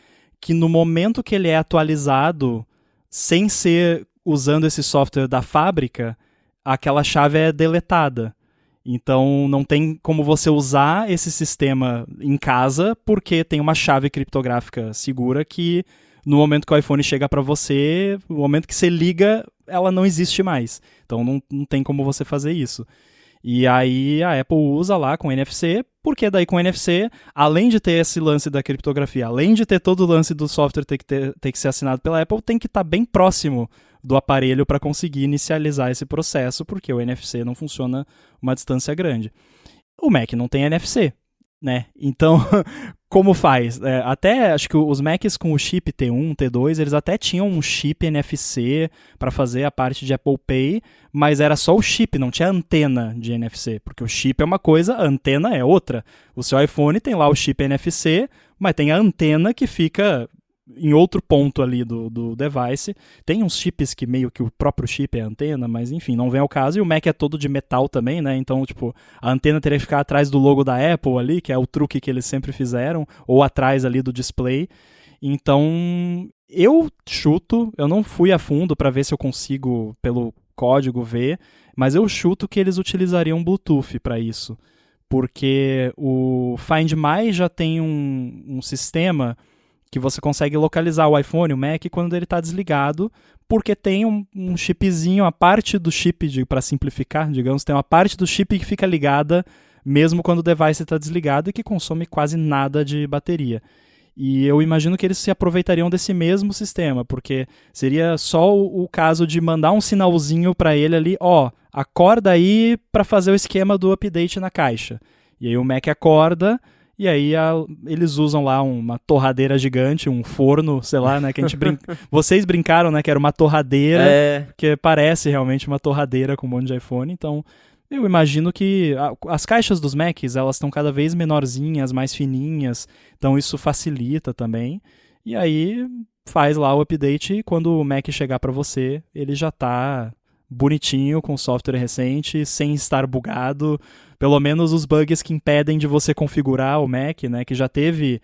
que no momento que ele é atualizado, sem ser usando esse software da fábrica, aquela chave é deletada. Então não tem como você usar esse sistema em casa porque tem uma chave criptográfica segura que no momento que o iPhone chega para você, no momento que você liga, ela não existe mais. Então não tem como você fazer isso. E aí a Apple usa lá com NFC, porque daí com NFC, além de ter esse lance da criptografia, além de ter todo o lance do software ter que ser assinado pela Apple, tem que estar bem próximo do aparelho para conseguir inicializar esse processo, porque o NFC não funciona uma distância grande. O Mac não tem NFC, né? Então, como faz? Até acho que os Macs com o chip T1, T2, eles até tinham um chip NFC para fazer a parte de Apple Pay, mas era só o chip, não tinha antena de NFC, porque o chip é uma coisa, a antena é outra. O seu iPhone tem lá o chip NFC, mas tem a antena que fica em outro ponto ali do device. Tem uns chips que meio que o próprio chip é a antena, mas enfim, não vem ao caso. E o Mac é todo de metal também, né? Então, tipo, a antena teria que ficar atrás do logo da Apple ali, que é o truque que eles sempre fizeram, ou atrás ali do display. Então, eu chuto, eu não fui a fundo para ver se eu consigo, pelo código, ver, mas eu chuto que eles utilizariam Bluetooth para isso. Porque o Find My já tem um sistema que você consegue localizar o iPhone, o Mac, quando ele está desligado, porque tem um chipzinho, a parte do chip, para simplificar, digamos, tem uma parte do chip que fica ligada mesmo quando o device está desligado e que consome quase nada de bateria. E eu imagino que eles se aproveitariam desse mesmo sistema, porque seria só o caso de mandar um sinalzinho para ele ali, acorda aí para fazer o esquema do update na caixa. E aí o Mac acorda. E aí eles usam lá uma torradeira gigante, um forno, sei lá, né, que a gente vocês brincaram, né, que era uma torradeira, que parece realmente uma torradeira com um monte de iPhone. Então, eu imagino que as caixas dos Macs, elas estão cada vez menorzinhas, mais fininhas, então isso facilita também. E aí faz lá o update e quando o Mac chegar para você, ele já tá bonitinho, com software recente, sem estar bugado. Pelo menos os bugs que impedem de você configurar o Mac, né? Que já teve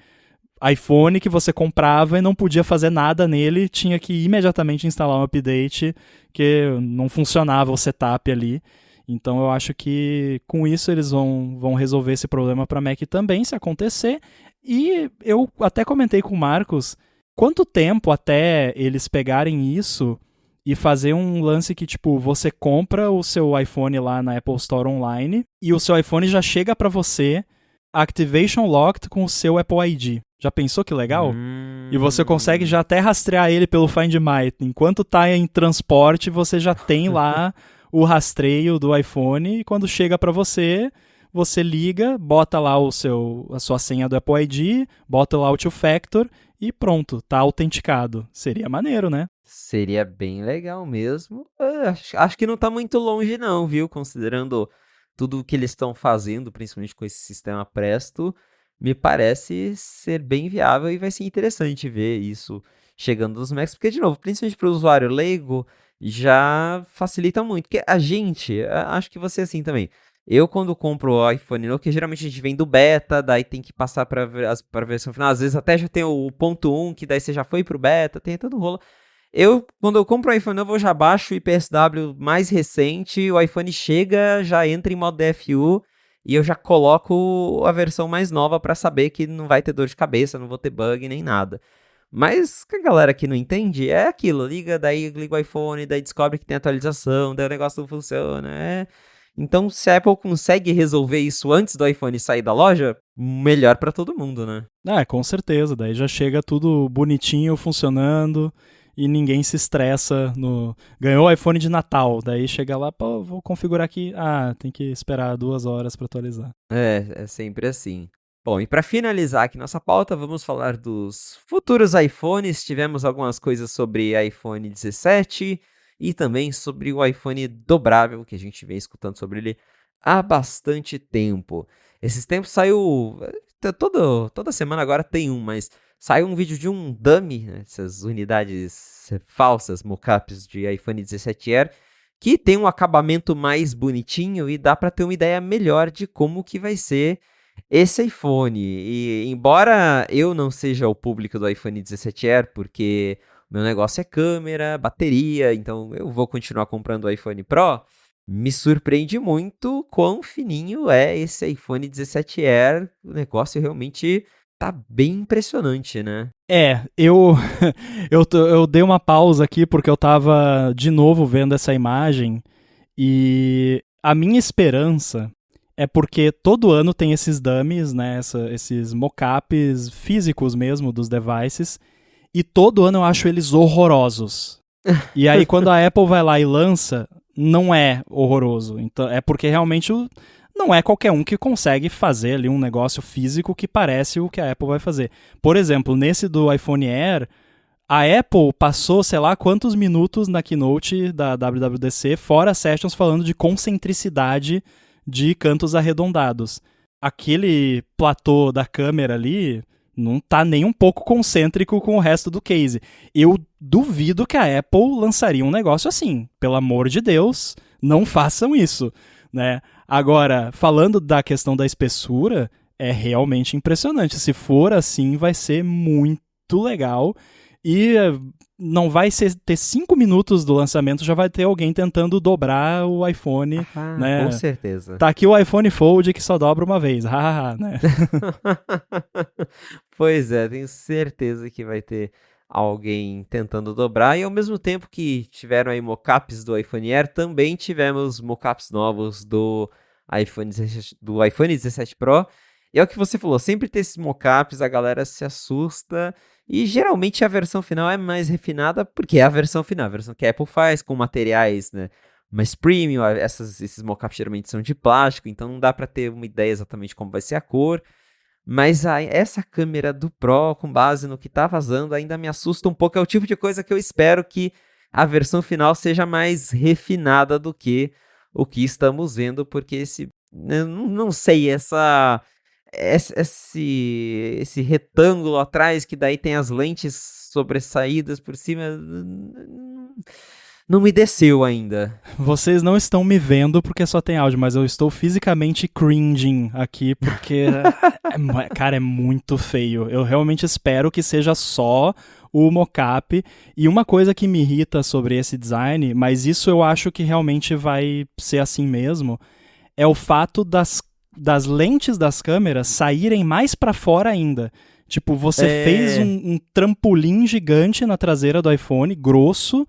iPhone que você comprava e não podia fazer nada nele, tinha que imediatamente instalar um update que não funcionava o setup ali. Então eu acho que com isso eles vão resolver esse problema para Mac também, se acontecer. E eu até comentei com o Marcos, quanto tempo até eles pegarem isso e fazer um lance que, tipo, você compra o seu iPhone lá na Apple Store online e o seu iPhone já chega para você Activation Locked com o seu Apple ID. Já pensou que legal? E você consegue já até rastrear ele pelo Find My. Enquanto tá em transporte, você já tem lá o rastreio do iPhone e quando chega para você, você liga, bota lá a sua senha do Apple ID, bota lá o Two Factor e pronto, tá autenticado. Seria maneiro, né? Seria bem legal mesmo. Acho que não tá muito longe não, viu? Considerando tudo o que eles estão fazendo, principalmente com esse sistema Presto, me parece ser bem viável e vai ser interessante ver isso chegando nos Macs, porque, de novo, principalmente para o usuário leigo, já facilita muito. Porque a gente, acho que você é assim também. Eu, quando compro o iPhone novo, que geralmente a gente vem do beta, daí tem que passar para a versão final. Às vezes até já tem o ponto 1, que daí você já foi pro beta, tem todo o rolo. Quando eu compro um iPhone novo, eu já baixo o IPSW mais recente, o iPhone chega, já entra em modo DFU e eu já coloco a versão mais nova para saber que não vai ter dor de cabeça, não vou ter bug nem nada. Mas que a galera que não entende é aquilo, daí liga o iPhone, daí descobre que tem atualização, daí o negócio não funciona, Então, se a Apple consegue resolver isso antes do iPhone sair da loja, melhor para todo mundo, né? Com certeza, daí já chega tudo bonitinho, funcionando, e ninguém se estressa no... Ganhou o iPhone de Natal, daí chega lá, pô, vou configurar aqui, tem que esperar 2 horas para atualizar. É sempre assim. Bom, e para finalizar aqui nossa pauta, vamos falar dos futuros iPhones. Tivemos algumas coisas sobre iPhone 17 e também sobre o iPhone dobrável, que a gente vem escutando sobre ele há bastante tempo. Esses tempos saiu... Toda semana agora tem um, mas saiu um vídeo de um dummy, né, essas unidades falsas, mockups de iPhone 17 Air, que tem um acabamento mais bonitinho e dá para ter uma ideia melhor de como que vai ser esse iPhone. E embora eu não seja o público do iPhone 17 Air, porque meu negócio é câmera, bateria, então eu vou continuar comprando o iPhone Pro, me surpreende muito quão fininho é esse iPhone 17 Air. O negócio realmente tá bem impressionante, né? Eu, eu dei uma pausa aqui porque eu tava de novo vendo essa imagem e a minha esperança é porque todo ano tem esses dummies, né, esses mockups físicos mesmo dos devices, e todo ano eu acho eles horrorosos. E aí quando a Apple vai lá e lança, não é horroroso. Então é porque realmente não é qualquer um que consegue fazer ali um negócio físico que parece o que a Apple vai fazer. Por exemplo, nesse do iPhone Air, a Apple passou, sei lá, quantos minutos na keynote da WWDC, fora sessions, falando de concentricidade de cantos arredondados. Aquele platô da câmera ali não tá nem um pouco concêntrico com o resto do case. Eu duvido que a Apple lançaria um negócio assim. Pelo amor de Deus, não façam isso, né? Agora, falando da questão da espessura, é realmente impressionante. Se for assim, vai ser muito legal. E não vai ter 5 minutos do lançamento, já vai ter alguém tentando dobrar o iPhone, né? Com certeza. Tá aqui o iPhone Fold que só dobra uma vez, né? Pois é, tenho certeza que vai ter alguém tentando dobrar, e ao mesmo tempo que tiveram aí mockups do iPhone Air, também tivemos mockups novos do iPhone 17 Pro. E é o que você falou, sempre ter esses mockups, a galera se assusta, e geralmente a versão final é mais refinada, porque é a versão final, a versão que a Apple faz com materiais, né, mais premium. Esses mockups geralmente são de plástico, então não dá para ter uma ideia exatamente como vai ser a cor. Mas essa câmera do Pro, com base no que tá vazando, ainda me assusta um pouco. É o tipo de coisa que eu espero que a versão final seja mais refinada do que o que estamos vendo, porque não sei, esse retângulo atrás, que daí tem as lentes sobressaídas por cima, não me desceu ainda. Vocês não estão me vendo porque só tem áudio, mas eu estou fisicamente cringing aqui porque, cara, é muito feio. Eu realmente espero que seja só o mockup. E uma coisa que me irrita sobre esse design, mas isso eu acho que realmente vai ser assim mesmo, é o fato das lentes das câmeras saírem mais pra fora ainda. Tipo, você fez um trampolim gigante na traseira do iPhone, grosso,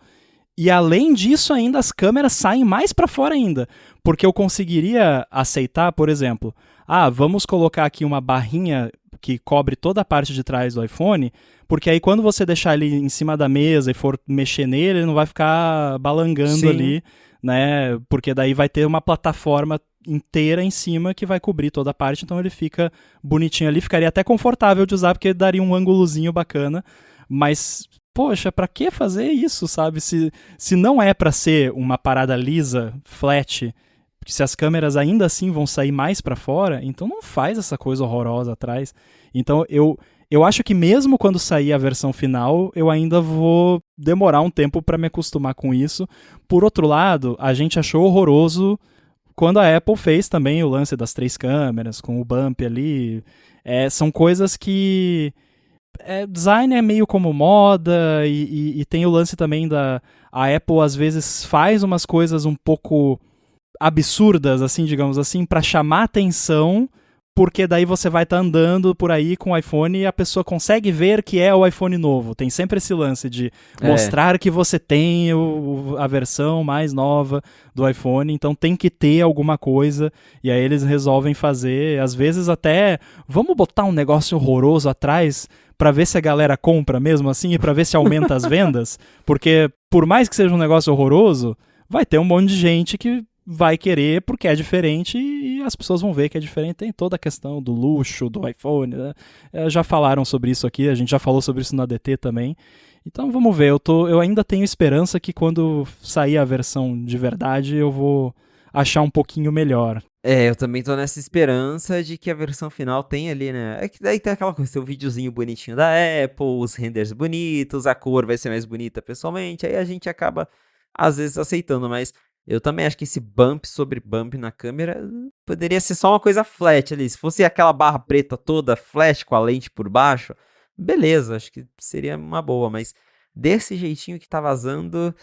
e além disso ainda as câmeras saem mais pra fora ainda. Porque eu conseguiria aceitar, por exemplo, vamos colocar aqui uma barrinha que cobre toda a parte de trás do iPhone, porque aí quando você deixar ele em cima da mesa e for mexer nele, ele não vai ficar balangando Sim. ali, né? Porque daí vai ter uma plataforma inteira em cima que vai cobrir toda a parte, então ele fica bonitinho ali, ficaria até confortável de usar, porque daria um ângulozinho bacana, mas poxa, pra que fazer isso, sabe? Se não é pra ser uma parada lisa, flat, se as câmeras ainda assim vão sair mais pra fora, então não faz essa coisa horrorosa atrás. Então eu acho que mesmo quando sair a versão final, eu ainda vou demorar um tempo pra me acostumar com isso. Por outro lado, a gente achou horroroso quando a Apple fez também o lance das 3 câmeras, com o bump ali. São coisas que... design é meio como moda, e tem o lance também da... A Apple às vezes faz umas coisas um pouco absurdas, assim, digamos assim, pra chamar atenção, porque daí você vai estar andando por aí com o iPhone e a pessoa consegue ver que é o iPhone novo. Tem sempre esse lance de mostrar que você tem a versão mais nova do iPhone, então tem que ter alguma coisa, e aí eles resolvem fazer, às vezes até, vamos botar um negócio horroroso atrás pra ver se a galera compra mesmo assim, e pra ver se aumenta as vendas, porque por mais que seja um negócio horroroso, vai ter um monte de gente que vai querer porque é diferente e as pessoas vão ver que é diferente. Tem toda a questão do luxo do iPhone, né? Já falaram sobre isso aqui, a gente já falou sobre isso no ADT também. Então vamos ver, eu ainda tenho esperança que quando sair a versão de verdade eu vou achar um pouquinho melhor. Eu também tô nessa esperança de que a versão final tenha ali, né? É que daí tem aquela coisa, tem um videozinho bonitinho da Apple, os renders bonitos, a cor vai ser mais bonita pessoalmente, aí a gente acaba às vezes aceitando, mas eu também acho que esse bump sobre bump na câmera poderia ser só uma coisa flat ali. Se fosse aquela barra preta toda flat com a lente por baixo, beleza, acho que seria uma boa. Mas desse jeitinho que tá vazando,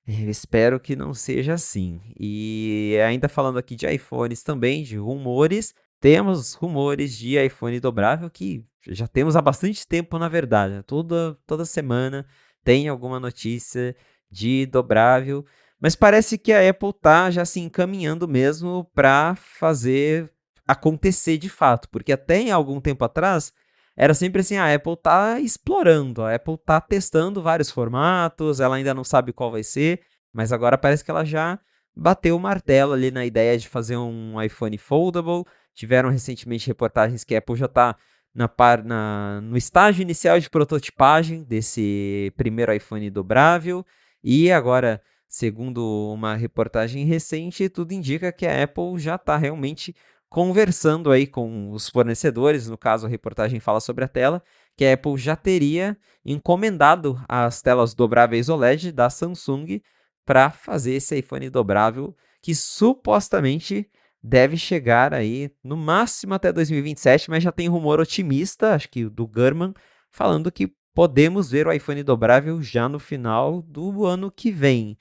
eu espero que não seja assim. E ainda falando aqui de iPhones também, de rumores, temos rumores de iPhone dobrável que já temos há bastante tempo, na verdade, né? Toda semana tem alguma notícia de dobrável. Mas parece que a Apple tá já se encaminhando mesmo para fazer acontecer de fato, porque até em algum tempo atrás era sempre assim, a Apple tá explorando, a Apple tá testando vários formatos, ela ainda não sabe qual vai ser, mas agora parece que ela já bateu o martelo ali na ideia de fazer um iPhone foldable. Tiveram recentemente reportagens que a Apple já está no estágio inicial de prototipagem desse primeiro iPhone dobrável, e agora, segundo uma reportagem recente, tudo indica que a Apple já está realmente conversando aí com os fornecedores. No caso, a reportagem fala sobre a tela, que a Apple já teria encomendado as telas dobráveis OLED da Samsung para fazer esse iPhone dobrável, que supostamente deve chegar aí no máximo até 2027, mas já tem rumor otimista, acho que do Gurman, falando que podemos ver o iPhone dobrável já no final do ano que vem.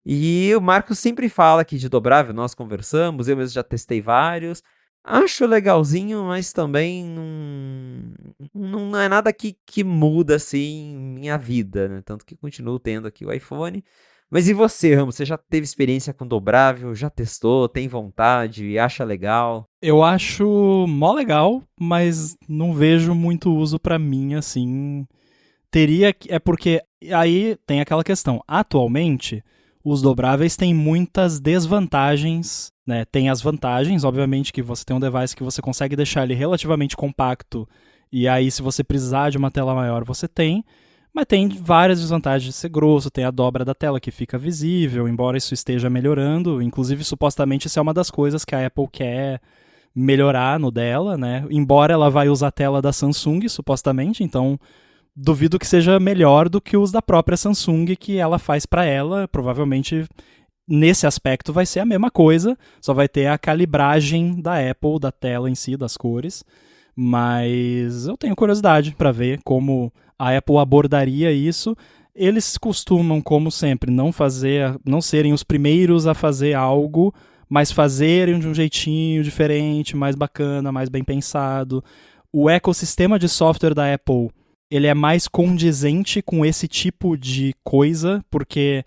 E o Marcos sempre fala que de dobrável nós conversamos, eu mesmo já testei vários. Acho legalzinho, mas também não é nada que muda assim minha vida, né? Tanto que continuo tendo aqui o iPhone. Mas e você, Ramos? Você já teve experiência com dobrável? Já testou? Tem vontade? Acha legal? Eu acho mó legal, mas não vejo muito uso pra mim, assim. É porque aí tem aquela questão. Atualmente, os dobráveis têm muitas desvantagens, né? Tem as vantagens, obviamente, que você tem um device que você consegue deixar ele relativamente compacto, e aí se você precisar de uma tela maior, você tem. Mas tem várias desvantagens de ser grosso, tem a dobra da tela que fica visível, embora isso esteja melhorando. Inclusive, supostamente, isso é uma das coisas que a Apple quer melhorar no dela, né? Embora ela vai usar a tela da Samsung, supostamente, então duvido que seja melhor do que os da própria Samsung, que ela faz para ela. Provavelmente, nesse aspecto, vai ser a mesma coisa, só vai ter a calibragem da Apple, da tela em si, das cores. Mas eu tenho curiosidade para ver como a Apple abordaria isso. Eles costumam, como sempre, não serem os primeiros a fazer algo, mas fazerem de um jeitinho diferente, mais bacana, mais bem pensado. O ecossistema de software da Apple, ele é mais condizente com esse tipo de coisa, porque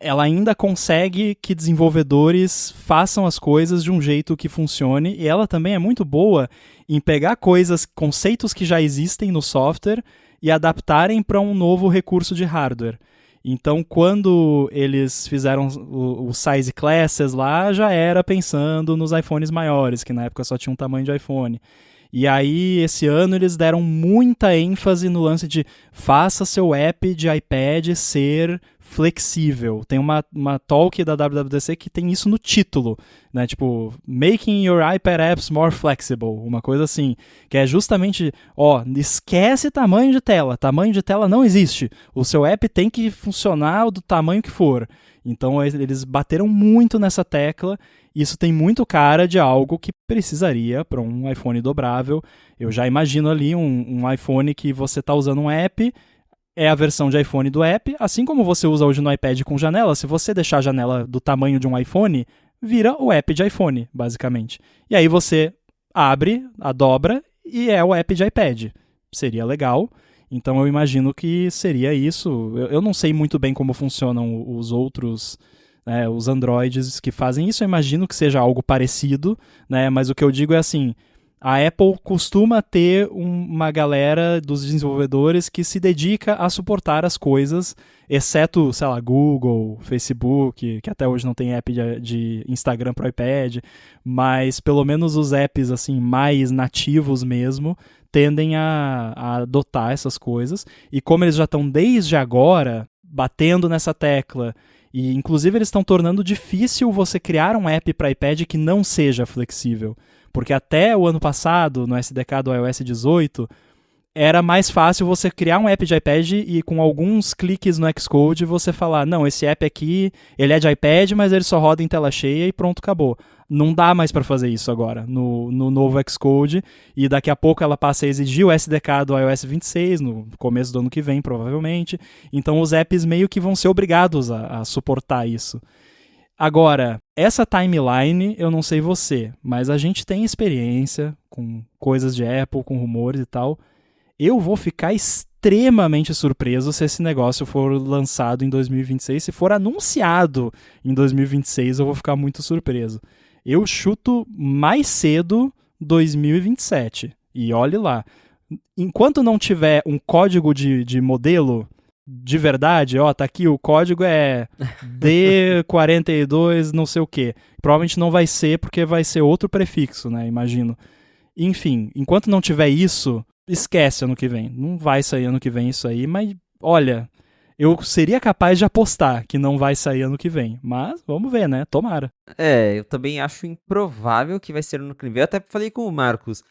ela ainda consegue que desenvolvedores façam as coisas de um jeito que funcione, e ela também é muito boa em pegar conceitos que já existem no software e adaptarem para um novo recurso de hardware. Então, quando eles fizeram o Size Classes lá, já era pensando nos iPhones maiores, que na época só tinha um tamanho de iPhone. E aí, esse ano, eles deram muita ênfase no lance de faça seu app de iPad ser flexível. Tem uma talk da WWDC que tem isso no título, né? Tipo, Making Your iPad Apps More Flexible, uma coisa assim, que é justamente, esquece tamanho de tela não existe. O seu app tem que funcionar do tamanho que for. Então, eles bateram muito nessa tecla. Isso tem muito cara de algo que precisaria para um iPhone dobrável. Eu já imagino ali um iPhone que você está usando um app, é a versão de iPhone do app, assim como você usa hoje no iPad com janela, se você deixar a janela do tamanho de um iPhone, vira o app de iPhone, basicamente. E aí você abre, a dobra, e é o app de iPad. Seria legal. Então eu imagino que seria isso. Eu não sei muito bem como funcionam os outros, né, os Androids que fazem isso. Eu imagino que seja algo parecido, né, mas o que eu digo é assim, a Apple costuma ter uma galera dos desenvolvedores que se dedica a suportar as coisas, exceto, sei lá, Google, Facebook, que até hoje não tem app de Instagram para o iPad, mas pelo menos os apps assim mais nativos mesmo tendem a adotar essas coisas. E como eles já estão desde agora batendo nessa tecla, e inclusive eles estão tornando difícil você criar um app para iPad que não seja flexível. Porque até o ano passado, no SDK do iOS 18, era mais fácil você criar um app de iPad e com alguns cliques no Xcode você falar, não, esse app aqui, ele é de iPad, mas ele só roda em tela cheia e pronto, acabou. Não dá mais para fazer isso agora no novo Xcode, e daqui a pouco ela passa a exigir o SDK do iOS 26, no começo do ano que vem, provavelmente. Então os apps meio que vão ser obrigados a suportar isso. Agora, essa timeline, eu não sei você, mas a gente tem experiência com coisas de Apple, com rumores e tal. Eu vou ficar extremamente surpreso se esse negócio for lançado em 2026. Se for anunciado em 2026, eu vou ficar muito surpreso. Eu chuto mais cedo 2027. E olhe lá. Enquanto não tiver um código de modelo de verdade, tá aqui, o código é D42 não sei o que. Provavelmente não vai ser, porque vai ser outro prefixo, né, imagino. Enfim, enquanto não tiver isso, esquece ano que vem. Não vai sair ano que vem isso aí, mas olha, eu seria capaz de apostar que não vai sair ano que vem. Mas vamos ver, né, tomara. Eu também acho improvável que vai ser ano que vem. Eu até falei com o Marcos,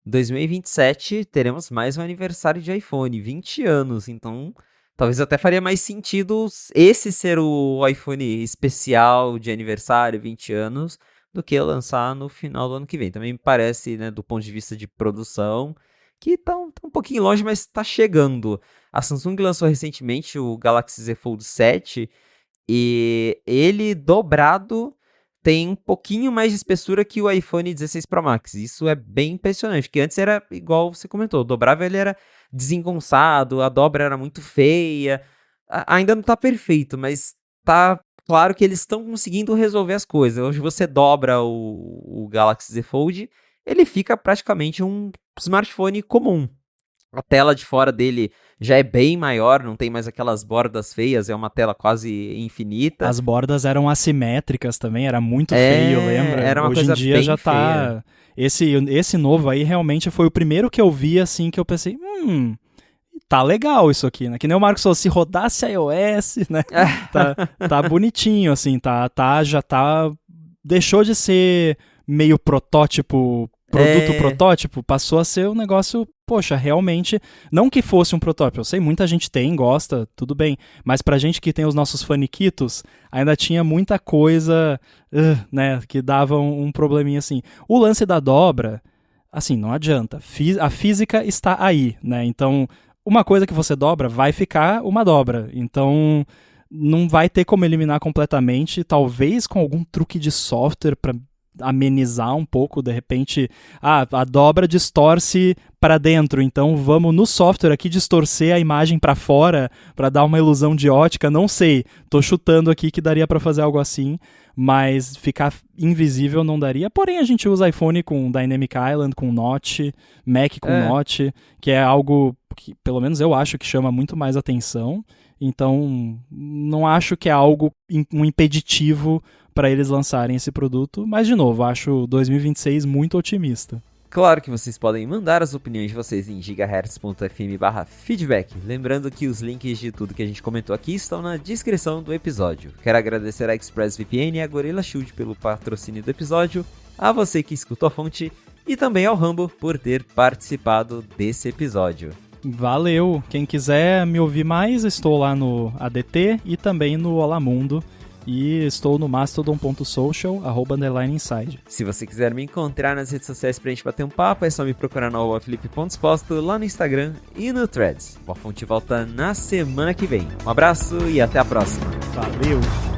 2027 teremos mais um aniversário de iPhone, 20 anos, então talvez até faria mais sentido esse ser o iPhone especial de aniversário, 20 anos, do que lançar no final do ano que vem. Também me parece, né, do ponto de vista de produção, que tá um pouquinho longe, mas tá chegando. A Samsung lançou recentemente o Galaxy Z Fold 7, e ele dobrado tem um pouquinho mais de espessura que o iPhone 16 Pro Max. Isso é bem impressionante, porque antes era igual você comentou, o dobrável ele era desengonçado, a dobra era muito feia. Ainda não tá perfeito, mas tá claro que eles estão conseguindo resolver as coisas. Hoje você dobra o Galaxy Z Fold, ele fica praticamente um smartphone comum. A tela de fora dele já é bem maior, não tem mais aquelas bordas feias, é uma tela quase infinita. As bordas eram assimétricas também, era muito feio, lembra? Era uma Hoje coisa em dia bem já tá... Esse novo aí realmente foi o primeiro que eu vi, assim, que eu pensei, tá legal isso aqui, né? Que nem o Marcos falou, se rodasse iOS, né? tá bonitinho, assim, já tá... Deixou de ser meio protótipo, produto protótipo, passou a ser um negócio, poxa, realmente, não que fosse um protótipo, eu sei, muita gente tem, gosta, tudo bem, mas pra gente que tem os nossos faniquitos, ainda tinha muita coisa, né, que dava um probleminha assim. O lance da dobra, assim, não adianta, a física está aí, né, então, uma coisa que você dobra, vai ficar uma dobra, então não vai ter como eliminar completamente, talvez com algum truque de software pra amenizar um pouco, de repente, a dobra distorce para dentro, então vamos no software aqui distorcer a imagem para fora para dar uma ilusão de ótica, não sei, tô chutando aqui que daria para fazer algo assim, mas ficar invisível não daria, porém a gente usa iPhone com Dynamic Island, com Notch, Mac com Notch, que é algo que pelo menos eu acho que chama muito mais atenção, então não acho que é algo um impeditivo para eles lançarem esse produto, mas de novo, acho 2026 muito otimista. Claro que vocês podem mandar as opiniões de vocês em gigahertz.fm/feedback. Lembrando que os links de tudo que a gente comentou aqui estão na descrição do episódio. Quero agradecer a ExpressVPN e a Gorilla Shield pelo patrocínio do episódio, a você que escutou a fonte e também ao Rambo por ter participado desse episódio. Valeu! Quem quiser me ouvir mais, estou lá no ADT e também no Olá Mundo. E estou no mastodon.social, @inside. Se você quiser me encontrar nas redes sociais pra gente bater um papo, é só me procurar no @felipe.exposto lá no Instagram e no Threads. A fonte volta na semana que vem. Um abraço e até a próxima. Valeu!